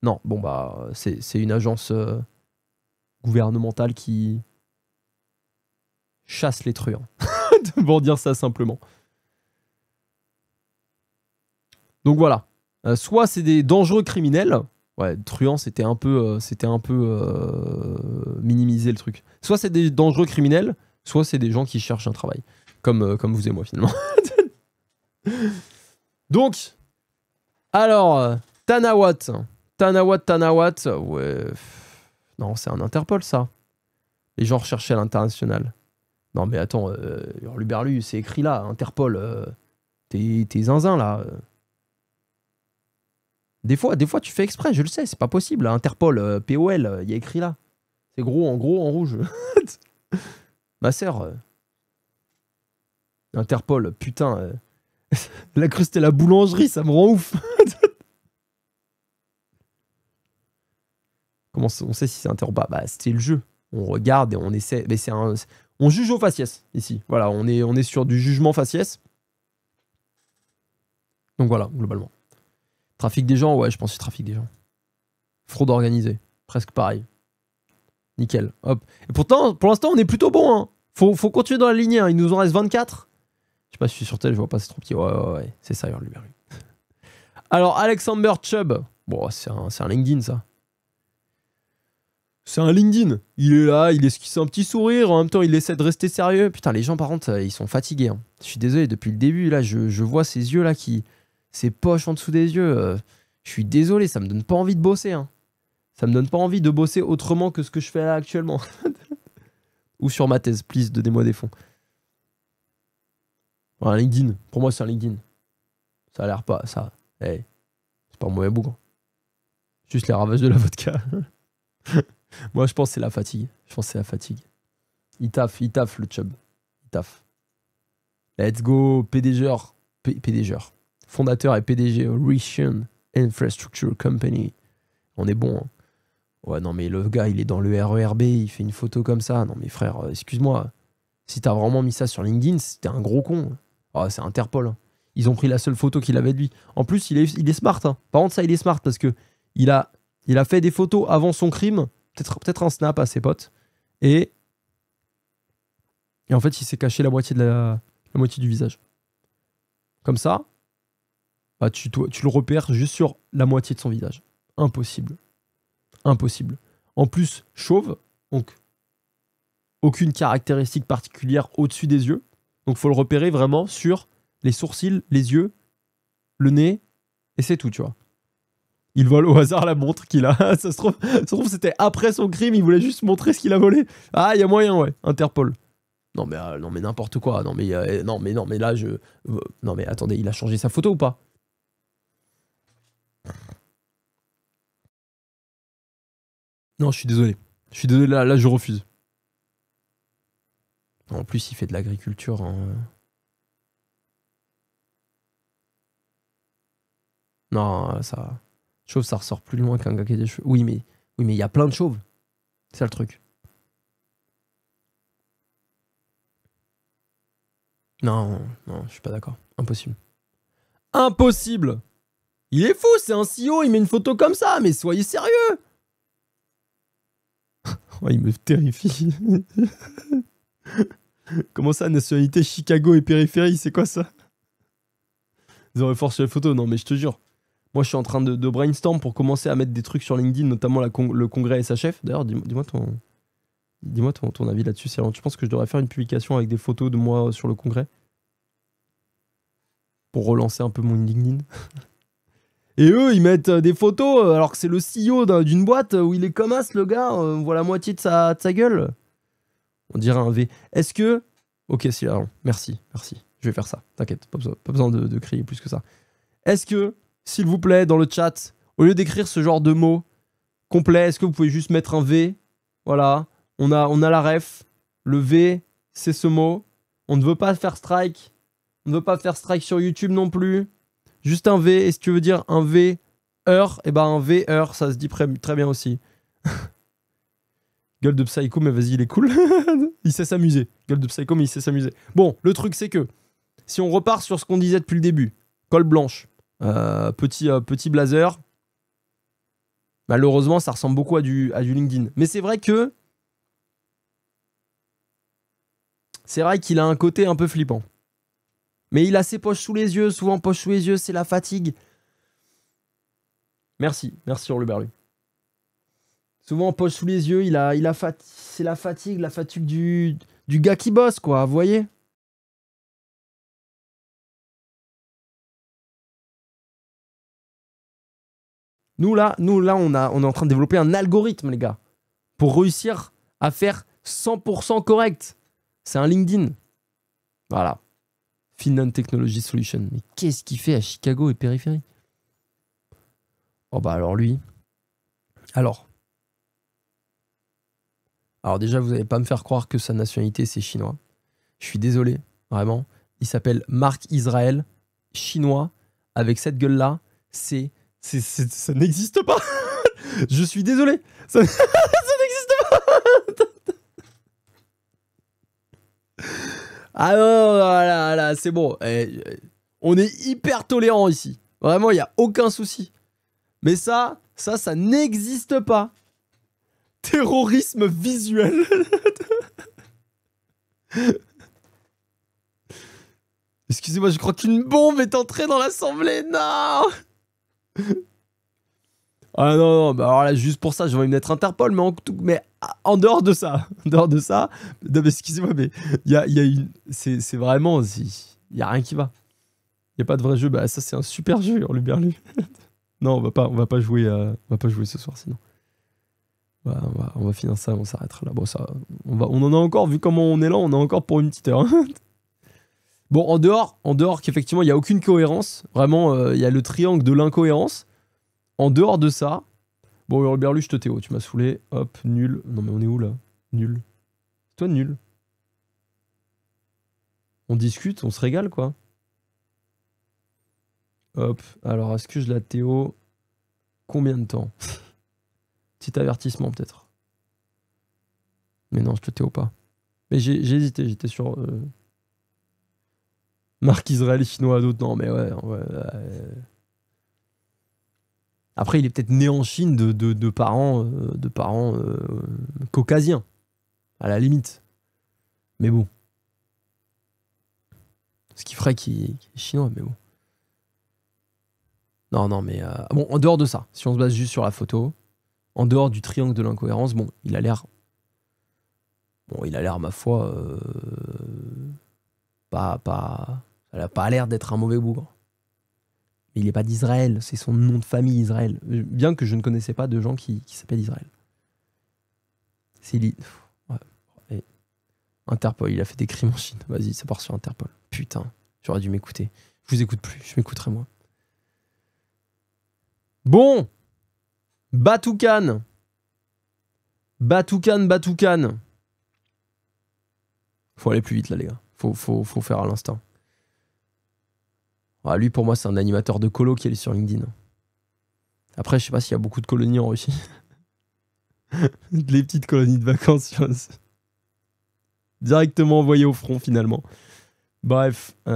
Non, bon bah c'est une agence gouvernementale qui chasse les truands. Pour dire ça simplement. Donc voilà. Soit c'est des dangereux criminels. Ouais, truand, c'était un peu minimiser le truc. Soit c'est des dangereux criminels, soit c'est des gens qui cherchent un travail. Comme vous et moi, finalement. Donc, alors, Tanawat. Ouais. Non, c'est un Interpol, ça. Les gens recherchés à l'international. Non, mais attends, Hurluberlu, c'est écrit là, Interpol. T'es zinzin, là. Des fois, tu fais exprès, je le sais, c'est pas possible. Interpol, POL, il y a écrit là. C'est gros, en rouge. Ma sœur. Interpol, putain. Elle a cru que c'était la boulangerie, ça me rend ouf. Comment on sait si c'est Interpol? Bah, c'était le jeu. On regarde et on essaie. Mais c'est un. On juge au faciès, ici. Voilà, on est sur du jugement faciès. Donc voilà, globalement. Trafic des gens, ouais, je pense que c'est trafic des gens. Fraude organisée, presque pareil. Nickel, hop. Et pourtant, pour l'instant, on est plutôt bon. Hein. Faut continuer dans la lignée, hein. Il nous en reste 24. Je sais pas si je suis sur tel, je vois pas, c'est trop petit. Ouais, c'est ça, Hurluberlu. Alors, Alexander Chubb. Bon, c'est un LinkedIn, ça. C'est un LinkedIn. Il est là, il esquisse un petit sourire. En même temps, il essaie de rester sérieux. Putain, les gens, par contre, ils sont fatigués. Hein. Je suis désolé, depuis le début, là, je vois ces yeux-là qui... Ces poches en dessous des yeux. Je suis désolé, ça me donne pas envie de bosser. Hein. Ça me donne pas envie de bosser autrement que ce que je fais là actuellement. Ou sur ma thèse, please, donnez-moi des fonds. Un LinkedIn. Pour moi, c'est un LinkedIn. Ça a l'air pas... ça. Hey, c'est pas un mauvais bougre. Juste les ravages de la vodka. Moi, je pense que c'est la fatigue. Il taffe le Chubb. Il taffe. Let's go, PDG. Fondateur et PDG Russian Infrastructure Company. On est bon. Hein. Ouais, non, mais le gars, il est dans le RERB, il fait une photo comme ça. Non, mais frère, excuse-moi. Si t'as vraiment mis ça sur LinkedIn, c'était un gros con. Oh, c'est Interpol. Hein. Ils ont pris la seule photo qu'il avait de lui. En plus, il est smart. Hein. Par contre, ça, il est smart parce que il a fait des photos avant son crime. Peut-être un snap à ses potes. Et en fait, il s'est caché la moitié du visage. Comme ça, bah, tu le repères juste sur la moitié de son visage. Impossible. En plus, chauve, donc aucune caractéristique particulière au-dessus des yeux. Donc faut le repérer vraiment sur les sourcils, les yeux, le nez, et c'est tout, tu vois. Il vole au hasard la montre qu'il a. Ça se trouve, c'était après son crime, il voulait juste montrer ce qu'il a volé. Ah, il y a moyen, ouais. Interpol. Non mais n'importe quoi. Non mais là non mais attendez, il a changé sa photo ou pas? Non, je suis désolé. Là je refuse. En plus, il fait de l'agriculture. Hein. Non, ça. Je trouve que ça ressort plus loin qu'un gars qui a des cheveux. Oui, Oui, mais il y a plein de chauves. C'est ça le truc. Non, non, je suis pas d'accord. Impossible. Impossible! Il est fou, c'est un CEO, il met une photo comme ça, mais soyez sérieux! Oh, il me terrifie. Comment ça, nationalité Chicago et périphérie, c'est quoi ça? Ils auraient forcé la photo, non mais je te jure. Moi je suis en train de brainstorm pour commencer à mettre des trucs sur LinkedIn, notamment le congrès SHF. D'ailleurs, dis-moi ton avis là-dessus, Cyril. Tu penses que je devrais faire une publication avec des photos de moi sur le congrès? Pour relancer un peu mon LinkedIn. Et eux, ils mettent des photos alors que c'est le CEO d'une boîte où il est comme as, le gars. On voit la moitié de sa gueule. On dirait un V. Est-ce que... Ok, si, alors, merci. Je vais faire ça. T'inquiète, pas besoin de crier plus que ça. Est-ce que, s'il vous plaît, dans le chat, au lieu d'écrire ce genre de mots complets, est-ce que vous pouvez juste mettre un V? Voilà. On a la ref. Le V, c'est ce mot. On ne veut pas faire strike. On ne veut pas faire strike sur YouTube non plus. Juste un V. Et si tu veux dire un V heure, et ben un V heure, ça se dit très bien aussi. Gueule de Psycho, mais vas-y, il est cool. Il sait s'amuser. Gueule de Psycho, mais il sait s'amuser. Bon, le truc, c'est que si on repart sur ce qu'on disait depuis le début, colle blanche, petit blazer, malheureusement, ça ressemble beaucoup à du LinkedIn. Mais c'est vrai que c'est vrai qu'il a un côté un peu flippant. Mais il a ses poches sous les yeux. Souvent, poches sous les yeux, c'est la fatigue. Merci Hurleberlu. Souvent, poche sous les yeux, c'est la fatigue du gars qui bosse, quoi, vous voyez? Nous là, on est en train de développer un algorithme, les gars, pour réussir à faire 100% correct. C'est un LinkedIn. Voilà. Finance Technology Solution. Mais qu'est-ce qu'il fait à Chicago et périphérie? Oh bah alors lui. Alors déjà, vous n'allez pas me faire croire que sa nationalité, c'est chinois. Je suis désolé, vraiment. Il s'appelle Marc Israël, chinois, avec cette gueule-là. Ça n'existe pas. Je suis désolé. Ça n'existe pas. Ah non, voilà, c'est bon. On est hyper tolérant ici. Vraiment, il n'y a aucun souci. Mais ça n'existe pas. Terrorisme visuel. Excusez-moi, je crois qu'une bombe est entrée dans l'assemblée. Non. Ah non, bah alors là, juste pour ça, je vais me mettre Interpol, mais en dehors de ça, non, mais excusez-moi, mais il y a une... C'est vraiment... Il n'y a rien qui va. Il n'y a pas de vrai jeu. Bah ça, c'est un super jeu, on lui. Non, on va pas jouer ce soir, sinon. On va finir ça, on s'arrêtera là. Bon, ça, on en a encore, vu comment on est là, on a encore pour une petite heure. Bon, en dehors qu'effectivement, il n'y a aucune cohérence. Vraiment, il y a le triangle de l'incohérence. En dehors de ça, bon, Hurleberlu, je te Théo, tu m'as saoulé. Hop, nul. Non, mais on est où là? Nul. Toi, nul. On discute, on se régale, quoi. Hop, alors, est-ce que je la Théo? Combien de temps? Petit avertissement, peut-être. Mais non, je te Théo pas. Mais j'ai hésité, j'étais sur... Marc Israël, chinois, d'autres. Non, mais ouais. Après, il est peut-être né en Chine de parents caucasiens, à la limite. Mais bon. Ce qui ferait qu'il est chinois, mais bon. Non, mais... Bon, en dehors de ça, si on se base juste sur la photo, en dehors du triangle de l'incohérence, bon, il a l'air... Bon, il a l'air, ma foi... Ça n'a pas l'air d'être un mauvais bougre. Mais il n'est pas d'Israël, c'est son nom de famille, Israël. Bien que je ne connaissais pas de gens qui s'appellent Israël. C'est ouais. Interpol, il a fait des crimes en Chine. Vas-y, ça part sur Interpol. Putain, j'aurais dû m'écouter. Je vous écoute plus, je m'écouterai moi. Bon, Batoukan. Faut aller plus vite là, les gars. Faut faire à l'instant. Ah, lui, pour moi, c'est un animateur de colo qui est sur LinkedIn. Après, je sais pas s'il y a beaucoup de colonies en Russie. Les petites colonies de vacances. Directement envoyées au front, finalement. Bref. J'ai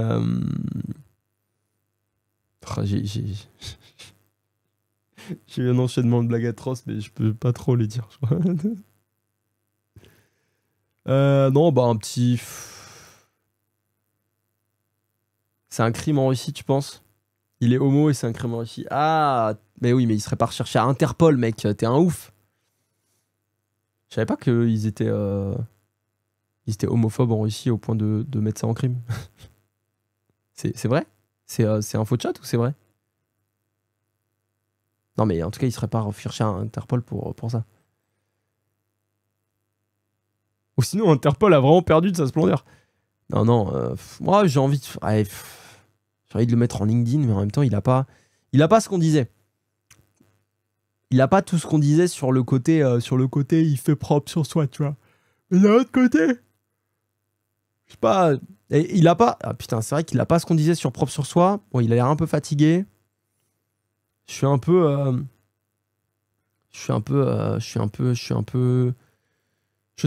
eu un enchaînement de blagues atroces, mais je peux pas trop les dire, je crois. Non, bah un petit... C'est un crime en Russie, tu penses? Il est homo et c'est un crime en Russie. Ah, mais oui, mais il serait pas recherché à Interpol, mec. T'es un ouf. Je savais pas qu'ils étaient homophobes en Russie au point de mettre ça en crime. C'est vrai? C'est un faux chat ou c'est vrai? Non, mais en tout cas, il serait pas recherché à Interpol pour ça. Ou sinon, Interpol a vraiment perdu de sa splendeur. Non, non. Moi, j'ai envie de... Ouais, j'ai envie de le mettre en LinkedIn, mais en même temps, il a pas ce qu'on disait. Il a pas tout ce qu'on disait sur le côté, il fait propre sur soi, tu vois. Mais d'un autre côté, je sais pas, il a pas... Ah putain, c'est vrai qu'il a pas ce qu'on disait sur propre sur soi. Bon, il a l'air un peu fatigué. Je suis un peu... Je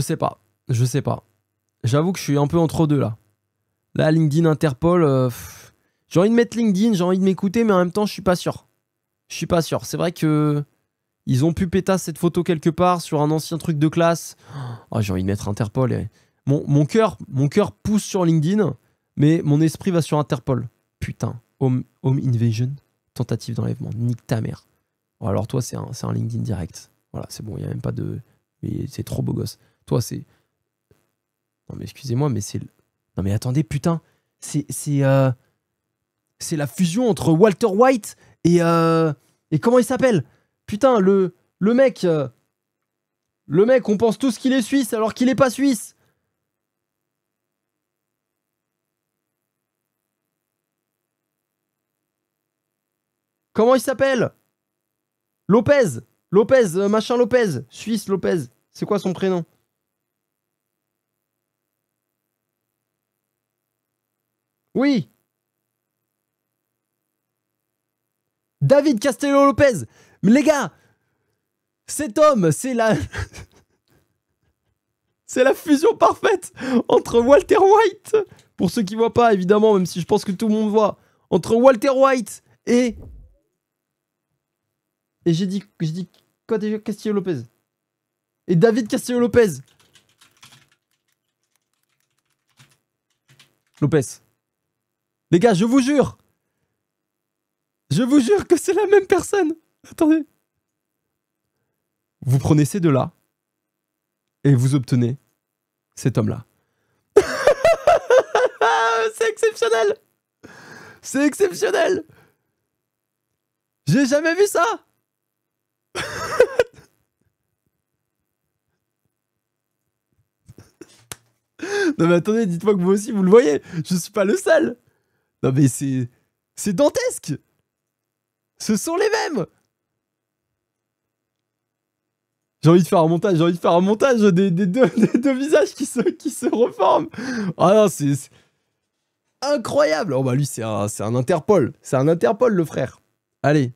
sais pas. J'avoue que je suis un peu entre deux, là. Là, LinkedIn, Interpol... J'ai envie de mettre LinkedIn, j'ai envie de m'écouter, mais en même temps, je suis pas sûr. C'est vrai que... Ils ont pu péter cette photo quelque part sur un ancien truc de classe. Oh, j'ai envie de mettre Interpol. Mon cœur pousse sur LinkedIn, mais mon esprit va sur Interpol. Putain. Home invasion. Tentative d'enlèvement. Nique ta mère. Oh, alors toi, c'est un LinkedIn direct. Voilà, c'est bon, il n'y a même pas de... Mais c'est trop beau gosse. Toi, c'est... Non mais excusez-moi, mais c'est... Non mais attendez, putain. C'est la fusion entre Walter White et comment il s'appelle? Putain, le mec... le mec, on pense tous qu'il est suisse alors qu'il est pas suisse. Comment il s'appelle? Lopez. Machin Lopez. Suisse Lopez. C'est quoi son prénom? Oui. David Castello Lopez. Mais les gars, cet homme, c'est la... c'est la fusion parfaite entre Walter White, pour ceux qui voient pas évidemment, même si je pense que tout le monde voit, entre Walter White et j'ai dit quoi déjà? Castillo Lopez. Et David Castillo Lopez. Lopez. Les gars, je vous jure que c'est la même personne. Attendez. Vous prenez ces deux-là et vous obtenez cet homme-là. C'est exceptionnel. C'est exceptionnel. J'ai jamais vu ça. Non mais attendez, dites-moi que vous aussi vous le voyez. Je suis pas le seul. Non mais c'est dantesque. Ce sont les mêmes. J'ai envie de faire un montage, des deux visages qui se reforment. Ah non, c'est incroyable. Oh bah lui c'est un Interpol. C'est un Interpol le frère. Allez.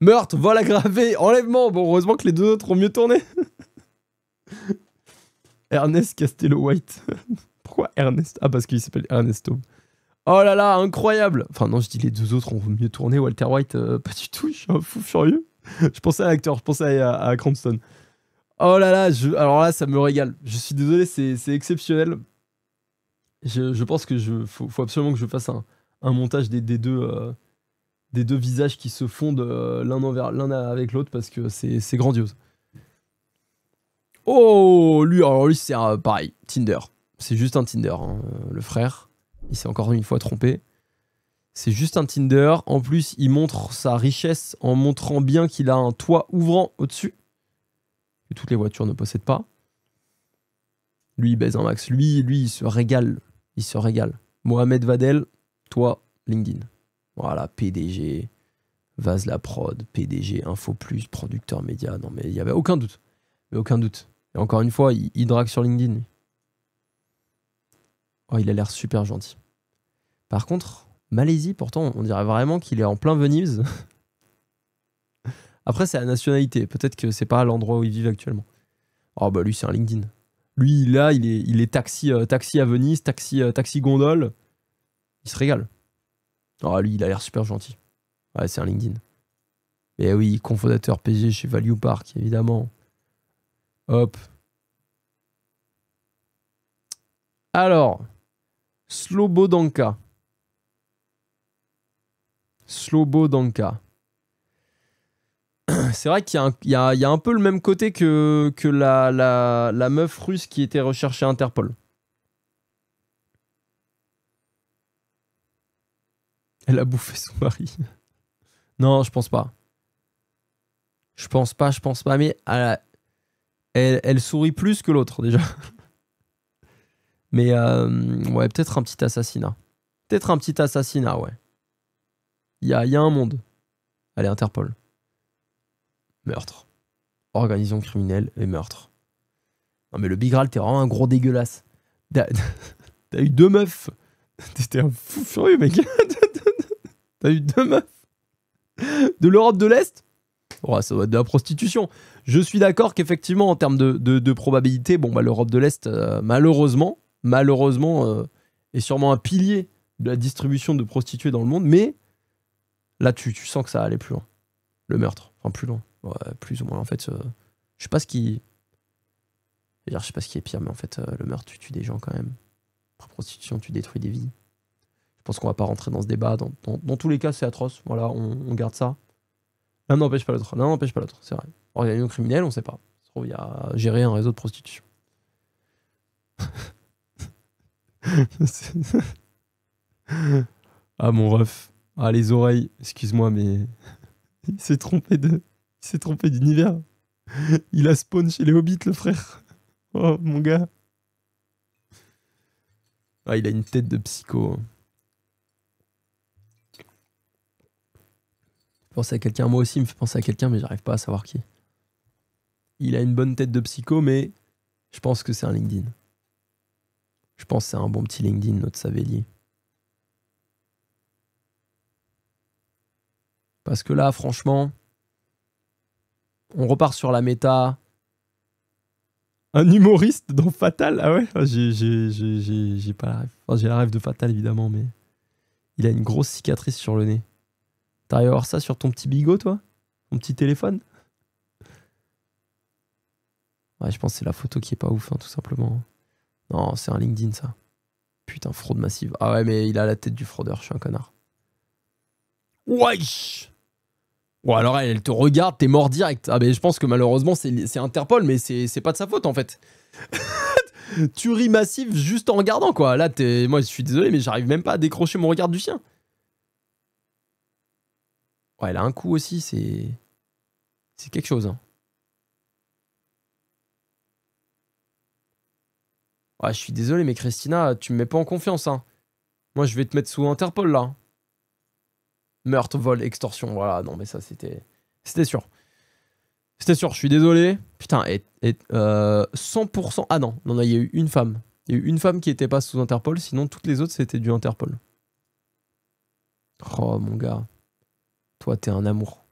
Meurtre, vol aggravé, enlèvement. Bon, heureusement que les deux autres ont mieux tourné. Ernest Castello White. Pourquoi Ernest? Ah, parce qu'il s'appelle Ernesto. Oh là là, incroyable. Enfin non, je dis les deux autres ont mieux tourné. Walter White, pas du tout, je suis un fou furieux. Je pensais à l'acteur, je pensais à Cranston. Oh là là, alors là, ça me régale. Je suis désolé, c'est exceptionnel. Je pense que faut absolument que je fasse un montage des deux visages qui se fondent l'un avec l'autre parce que c'est grandiose. Oh, lui c'est pareil, Tinder. C'est juste un Tinder, hein, le frère. Il s'est encore une fois trompé. C'est juste un Tinder. En plus, il montre sa richesse en montrant bien qu'il a un toit ouvrant au-dessus. Que toutes les voitures ne possèdent pas. Lui, il baise un max. Lui, il se régale. Il se régale. Mohamed Vadel, toi, LinkedIn. Voilà, PDG, Vaz la prod, PDG, Info Plus, producteur média. Non, mais il n'y avait aucun doute. Mais aucun doute. Et encore une fois, il drague sur LinkedIn. Oh, il a l'air super gentil. Par contre, Malaisie, pourtant, on dirait vraiment qu'il est en plein Venise. Après, c'est la nationalité. Peut-être que c'est pas l'endroit où ils vivent actuellement. Oh bah lui, c'est un LinkedIn. Lui, là, il est taxi, taxi à Venise, taxi gondole. Il se régale. Oh, lui, il a l'air super gentil. Ouais, c'est un LinkedIn. Et oui, cofondateur PG chez Value Park, évidemment. Hop. Alors, Slobodanka. Slobodanka. C'est vrai qu'il y a un peu le même côté que la meuf russe qui était recherchée à Interpol. Elle a bouffé son mari. Non, je pense pas. Je pense pas, mais elle sourit plus que l'autre déjà. Mais ouais, peut-être un petit assassinat. Peut-être un petit assassinat, ouais. Il y a un monde. Allez, Interpol. Meurtre. Organisation criminelle et meurtre. Non mais le Bigral, t'es vraiment un gros dégueulasse. T'as eu 2 meufs. T'étais un fou furieux, mec. T'as eu 2 meufs. De l'Europe de l'Est. Oh, ça doit être de la prostitution. Je suis d'accord qu'effectivement, en termes de probabilité, bon, bah, l'Europe de l'Est, malheureusement, est sûrement un pilier de la distribution de prostituées dans le monde. Mais là, tu sens que ça allait plus loin. Le meurtre. Enfin, plus loin. Ouais, plus ou moins. En fait, je sais pas ce qui... Je sais pas ce qui est pire, mais en fait, le meurtre, tu tues des gens quand même. La prostitution, tu détruis des vies. Je pense qu'on va pas rentrer dans ce débat. Dans tous les cas, c'est atroce. Voilà, on garde ça. L'un n'empêche pas l'autre. L'un n'empêche pas l'autre, c'est vrai. Organisation criminelle, on sait pas. Ça se trouve, il y a géré un réseau de prostitution. Ah, mon ref. Ah, les oreilles. Excuse-moi, mais... Il s'est trompé d'univers. Il a spawn chez les hobbits, le frère. Oh, mon gars. Ah, il a une tête de psycho. Penser à quelqu'un, moi aussi, il me fait penser à quelqu'un, mais j'arrive pas à savoir qui. Il a une bonne tête de psycho, mais je pense que c'est un LinkedIn. Je pense que c'est un bon petit LinkedIn, notre Savelli. Parce que là, franchement, on repart sur la méta. Un humoriste dans Fatal? Ah ouais? J'ai pas la rêve. Enfin, j'ai la rêve de Fatal, évidemment, mais il a une grosse cicatrice sur le nez. T'arrives à voir ça sur ton petit bigot, toi? Ton petit téléphone? Ouais, je pense que c'est la photo qui est pas ouf, hein, tout simplement. Non, c'est un LinkedIn, ça. Putain, fraude massive. Ah ouais, mais il a la tête du fraudeur, je suis un connard. Wesh! Bon, alors elle te regarde, t'es mort direct. Ah, mais je pense que malheureusement, c'est Interpol, mais c'est pas de sa faute, en fait. Tuerie massive juste en regardant, quoi. Là, moi, je suis désolé, mais j'arrive même pas à décrocher mon regard du sien. Ouais, elle a un coup aussi, c'est quelque chose, hein. Ouais, je suis désolé, mais Christina, tu me mets pas en confiance, hein. Moi, je vais te mettre sous Interpol, là. Meurtre, vol, extorsion, voilà. Non, mais ça, c'était sûr. C'était sûr, je suis désolé. Putain, 100%... Ah non, il y a eu une femme. Il y a eu une femme qui était pas sous Interpol, sinon toutes les autres, c'était du Interpol. Oh, mon gars. Toi, t'es un amour.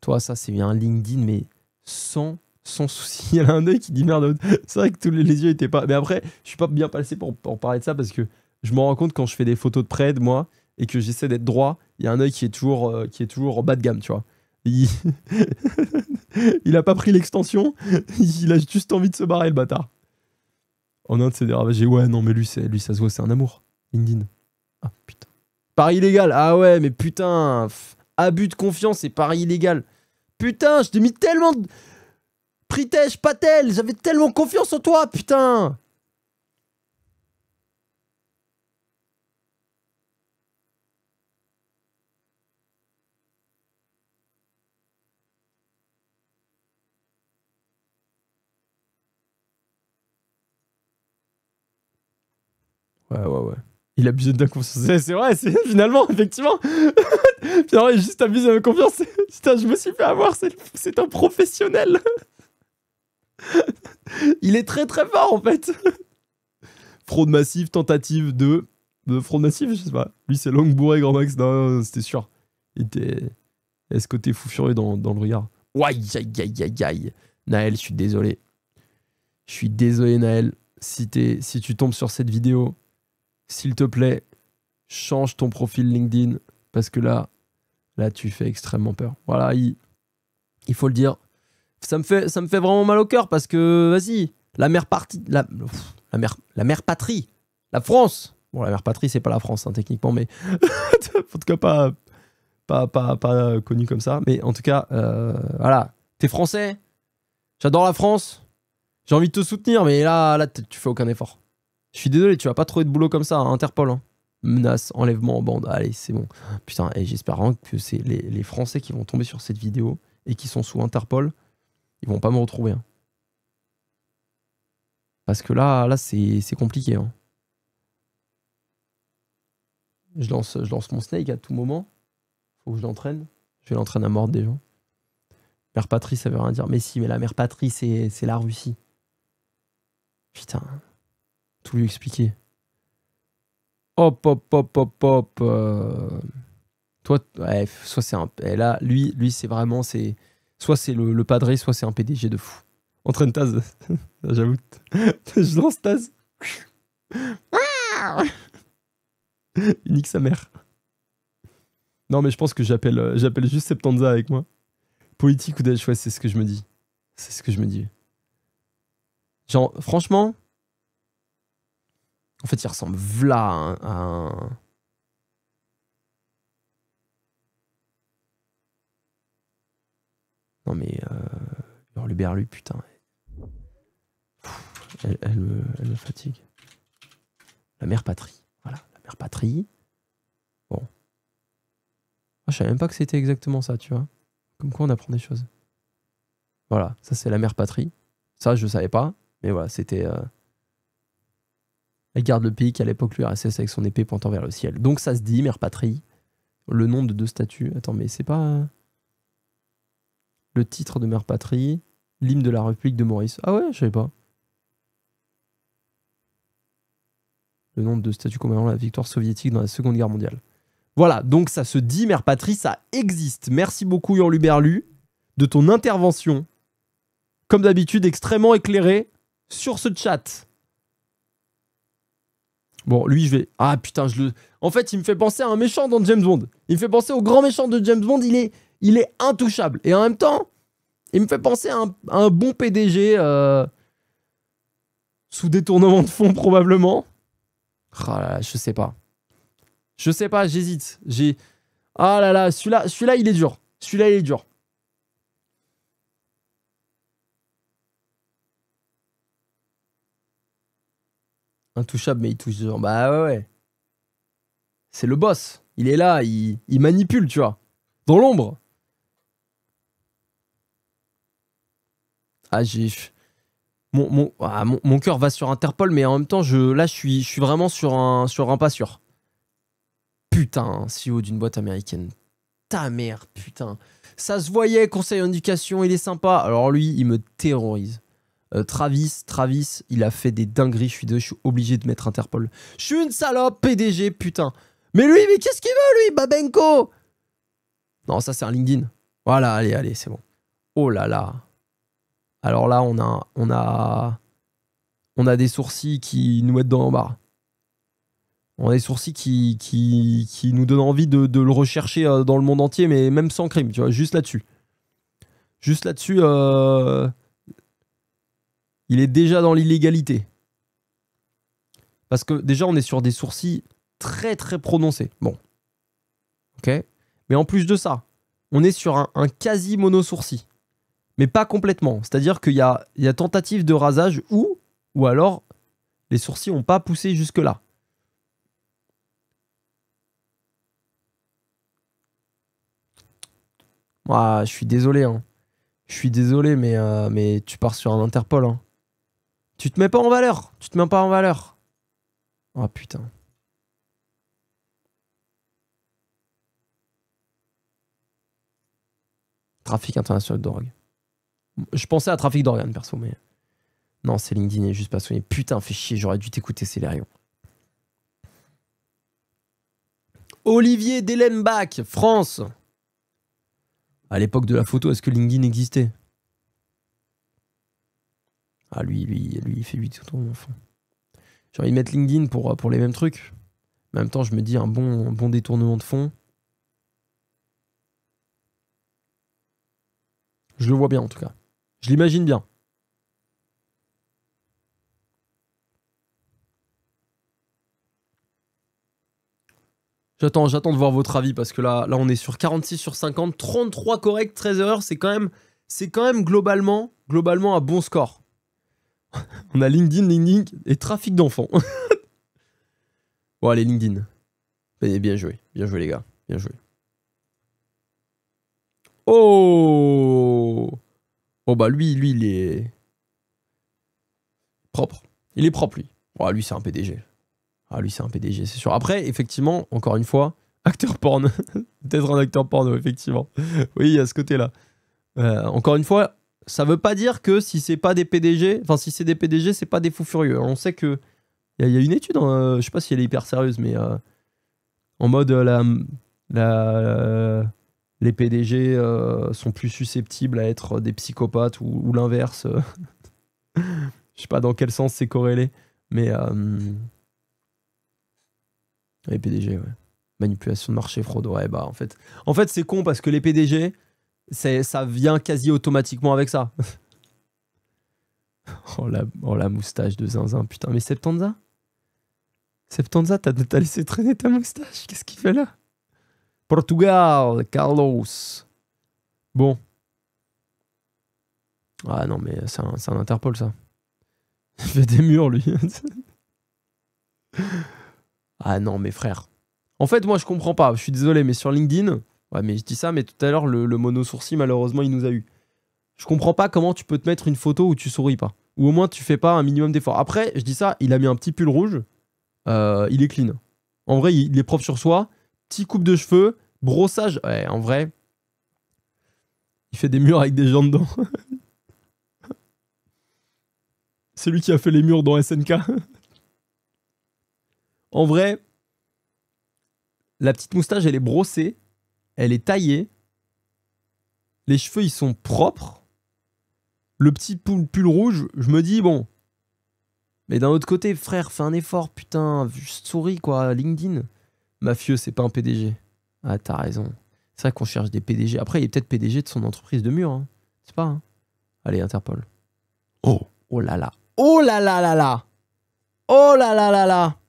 Toi, ça, c'est bien un LinkedIn, mais sans souci. Il y a un œil qui dit merde. C'est vrai que tous les yeux étaient pas... Mais après, je suis pas bien placé pour parler de ça, parce que je me rends compte quand je fais des photos de près de moi, et que j'essaie d'être droit, il y a un œil qui est toujours bas de gamme, tu vois. Il a pas pris l'extension, il a juste envie de se barrer, le bâtard. En Inde, c'est déravagé. Ouais, non, mais lui, ça se voit, c'est un amour. LinkedIn. Ah, putain. Pari illégal. Ah ouais, mais putain. Abus de confiance et pari illégal. Putain, je t'ai mis tellement de... Pritesh Patel, j'avais tellement confiance en toi, putain. Ouais. Il abuse de la confiance. C'est vrai, finalement, effectivement. Finalement, il juste abuse de la confiance. Putain, je me suis fait avoir, c'est un professionnel. Il est très très fort, en fait. Fraude massive, tentative de fraude massive, je sais pas. Lui, c'est longue bourrée, grand max. Non, c'était sûr. Il y a ce côté fou furieux dans le regard. Aïe, aïe, aïe, aïe, aïe. Naël, je suis désolé. Je suis désolé, Naël. Si tu tombes sur cette vidéo, s'il te plaît, change ton profil LinkedIn. Parce que là, tu fais extrêmement peur. Voilà, il faut le dire. Ça me fait vraiment mal au cœur parce que, vas-y, la mère patrie, la France. Bon, la mère patrie, c'est pas la France, hein, techniquement, mais en tout cas, pas connu comme ça. Mais en tout cas, voilà, t'es français, j'adore la France, j'ai envie de te soutenir, mais là, tu fais aucun effort. Je suis désolé, tu vas pas trouver de boulot comme ça, hein, Interpol. Hein. Menace, enlèvement en bande, allez, c'est bon. Putain, et j'espère vraiment que c'est les Français qui vont tomber sur cette vidéo et qui sont sous Interpol, ils vont pas me retrouver. Hein. Parce que là c'est compliqué. Hein. Je lance mon snake à tout moment. Faut que je l'entraîne. Je vais l'entraîner à mordre des gens. Mère patrie, ça veut rien dire. Mais si, mais la mère patrie, c'est la Russie. Putain. Tout lui expliquer. Hop. Toi, ouais, soit c'est un... Là, lui c'est vraiment... Soit c'est le padré, soit c'est un PDG de fou. Entraîne Taz. J'avoue. Je lance Taz. Il nique sa mère. Non, mais je pense que j'appelle juste Septanza avec moi. Politique ou Daesh, ouais, c'est ce que je me dis. C'est ce que je me dis. Genre, franchement... En fait, il ressemble v'là à un... Non, mais... Hurluberlu, putain. Elle me fatigue. La mère patrie. Voilà, la mère patrie. Bon. Ah, je savais même pas que c'était exactement ça, tu vois. Comme quoi on apprend des choses. Voilà, ça c'est la mère patrie. Ça, je savais pas. Mais voilà, c'était... Elle garde le pays qu'à l'époque l'URSS avec son épée pointant vers le ciel. Donc ça se dit, mère patrie. Le nom de 2 statues. Attends, mais c'est pas... Le titre de mère patrie. L'hymne de la République de Maurice. Ah ouais, je savais pas. Le nombre de statues commémorant la victoire soviétique dans la Seconde Guerre mondiale. Voilà, donc ça se dit, mère patrie, ça existe. Merci beaucoup, Hurluberlu, de ton intervention. Comme d'habitude, extrêmement éclairée sur ce chat. Bon, lui, je vais... Ah, putain, En fait, il me fait penser à un méchant dans James Bond. Il me fait penser au grand méchant de James Bond. Il est intouchable. Et en même temps, il me fait penser à un bon PDG sous détournement de fonds, probablement. Oh là là, je sais pas. Je sais pas, j'hésite. Ah là là, celui-là, il est dur. Celui-là, il est dur. Intouchable, mais il touche genre. Bah ouais. C'est le boss. Il est là, il manipule, tu vois. Dans l'ombre. Ah, mon cœur va sur Interpol, mais en même temps, là, je suis vraiment sur un pas sûr. Putain, CEO d'une boîte américaine. Ta mère, putain. Ça se voyait, conseil en éducation, il est sympa. Alors lui, il me terrorise. Travis, il a fait des dingueries. Je suis obligé de mettre Interpol. Je suis une salope, PDG, putain. Mais qu'est-ce qu'il veut, lui, Babenko? Non, ça, c'est un LinkedIn. Voilà, allez, c'est bon. Oh là là. Alors là, on a des sourcils qui nous mettent dans l'embarras. On a des sourcils qui nous donnent envie de le rechercher dans le monde entier, mais même sans crime, tu vois, juste là-dessus. Juste là-dessus, il est déjà dans l'illégalité. Parce que déjà, on est sur des sourcils très très prononcés. Bon. Ok. Mais en plus de ça, on est sur un quasi mono-sourcil. Mais pas complètement. C'est-à-dire qu'il y a tentative de rasage ou alors les sourcils n'ont pas poussé jusque-là. Ah, je suis désolé. Hein. Je suis désolé, mais tu pars sur un Interpol. Hein. Tu te mets pas en valeur. Tu te mets pas en valeur. Oh putain. Trafic international de drogue. Je pensais à trafic d'organes, perso, mais... Non, c'est LinkedIn, il est juste pas soigné. Putain, fais chier, j'aurais dû t'écouter, Célérion. Olivier Dellenbach, France. À l'époque de la photo, est-ce que LinkedIn existait? Ah, lui, il fait 8 photos, mon enfant. J'ai envie de mettre LinkedIn pour les mêmes trucs. Mais en même temps, je me dis un bon détournement de fond. Je le vois bien, en tout cas. Je l'imagine bien. J'attends de voir votre avis parce que là, on est sur 46 sur 50, 33 corrects, 13 erreurs. C'est quand même globalement un bon score. On a LinkedIn et trafic d'enfants. Bon, allez, LinkedIn. Bien joué les gars, bien joué. Oh! Oh bah lui, il est propre. Il est propre, lui. Oh, lui, c'est un PDG. Ah, lui, c'est un PDG, c'est sûr. Après, effectivement, encore une fois, acteur porn. Peut-être un acteur porno, effectivement. Oui, il y a ce côté-là. Encore une fois, ça veut pas dire que si c'est pas des PDG, enfin, si c'est des PDG, c'est pas des fous furieux. On sait que. Il y a une étude, hein, je sais pas si elle est hyper sérieuse, mais en mode les PDG sont plus susceptibles à être des psychopathes ou l'inverse. Je sais pas dans quel sens c'est corrélé, mais les PDG, ouais. Manipulation de marché, fraude, ouais, bah en fait c'est con parce que les PDG, ça vient quasi automatiquement avec ça. Oh la moustache de zinzin, putain, mais Septanza, t'as laissé traîner ta moustache, qu'est-ce qu'il fait là? Portugal, Carlos. Bon. Ah non, mais c'est un Interpol, ça. Il fait des murs, lui. Ah non, mais frère. En fait, moi, je comprends pas. Je suis désolé, mais sur LinkedIn... Ouais, mais je dis ça, mais tout à l'heure, le mono-sourcil, malheureusement, il nous a eu. Je comprends pas comment tu peux te mettre une photo où tu souris pas. Ou au moins, tu fais pas un minimum d'effort. Après, je dis ça, il a mis un petit pull rouge. Il est clean. En vrai, il est propre sur soi. Petit coupe de cheveux. Brossage. Ouais, en vrai... Il fait des murs avec des gens dedans. C'est lui qui a fait les murs dans SNK. En vrai, la petite moustache, elle est brossée. Elle est taillée. Les cheveux, ils sont propres. Le petit pull rouge, je me dis, bon. Mais d'un autre côté, frère, fais un effort, putain. Juste souris, quoi. LinkedIn. Mafieux, c'est pas un PDG. Ah, t'as raison. C'est vrai qu'on cherche des PDG. Après, il est peut-être PDG de son entreprise de mur. Hein. C'est pas, hein. Allez, Interpol. Oh, oh là là. Oh là là là là. Oh là là là là.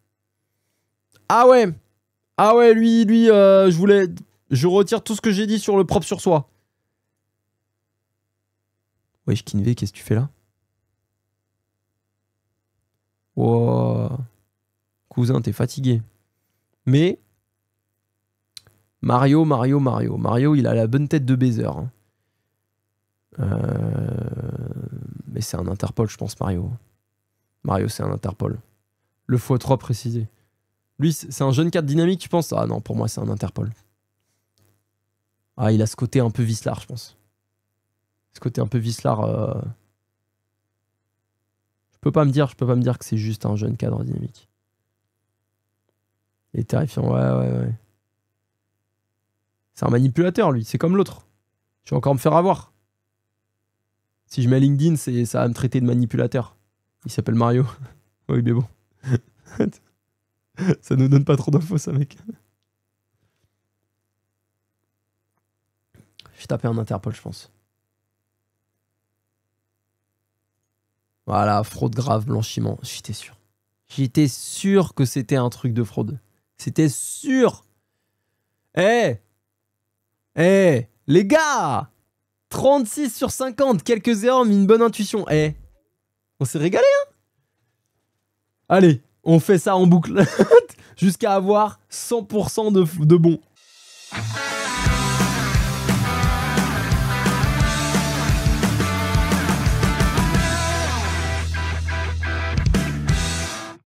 Ah ouais. Ah ouais, lui, je retire tout ce que j'ai dit sur le propre sur soi. Wesh, Kinvé, qu'est-ce que tu fais là? Wow. Cousin, t'es fatigué. Mais... Mario, il a la bonne tête de baiser. Hein. Mais c'est un Interpol, je pense, Mario. Mario, c'est un Interpol. Le faut trop préciser. Lui, c'est un jeune cadre dynamique, je pense. Ah non, pour moi, c'est un Interpol. Ah, il a ce côté un peu vicelard, je pense. Ce côté un peu vicelard. Je peux pas me dire que c'est juste un jeune cadre dynamique. Il est terrifiant, ouais. C'est un manipulateur, lui. C'est comme l'autre. Je vais encore me faire avoir. Si je mets LinkedIn, ça va me traiter de manipulateur. Il s'appelle Mario. Oui, mais bon. Ça nous donne pas trop d'infos, ça, mec. Je vais taper un Interpol, je pense. Voilà, fraude grave, blanchiment. J'étais sûr. J'étais sûr que c'était un truc de fraude. C'était sûr. Eh, les gars, 36 sur 50, quelques erreurs, mais une bonne intuition. On s'est régalé, hein? Allez, on fait ça en boucle. Jusqu'à avoir 100% de bon.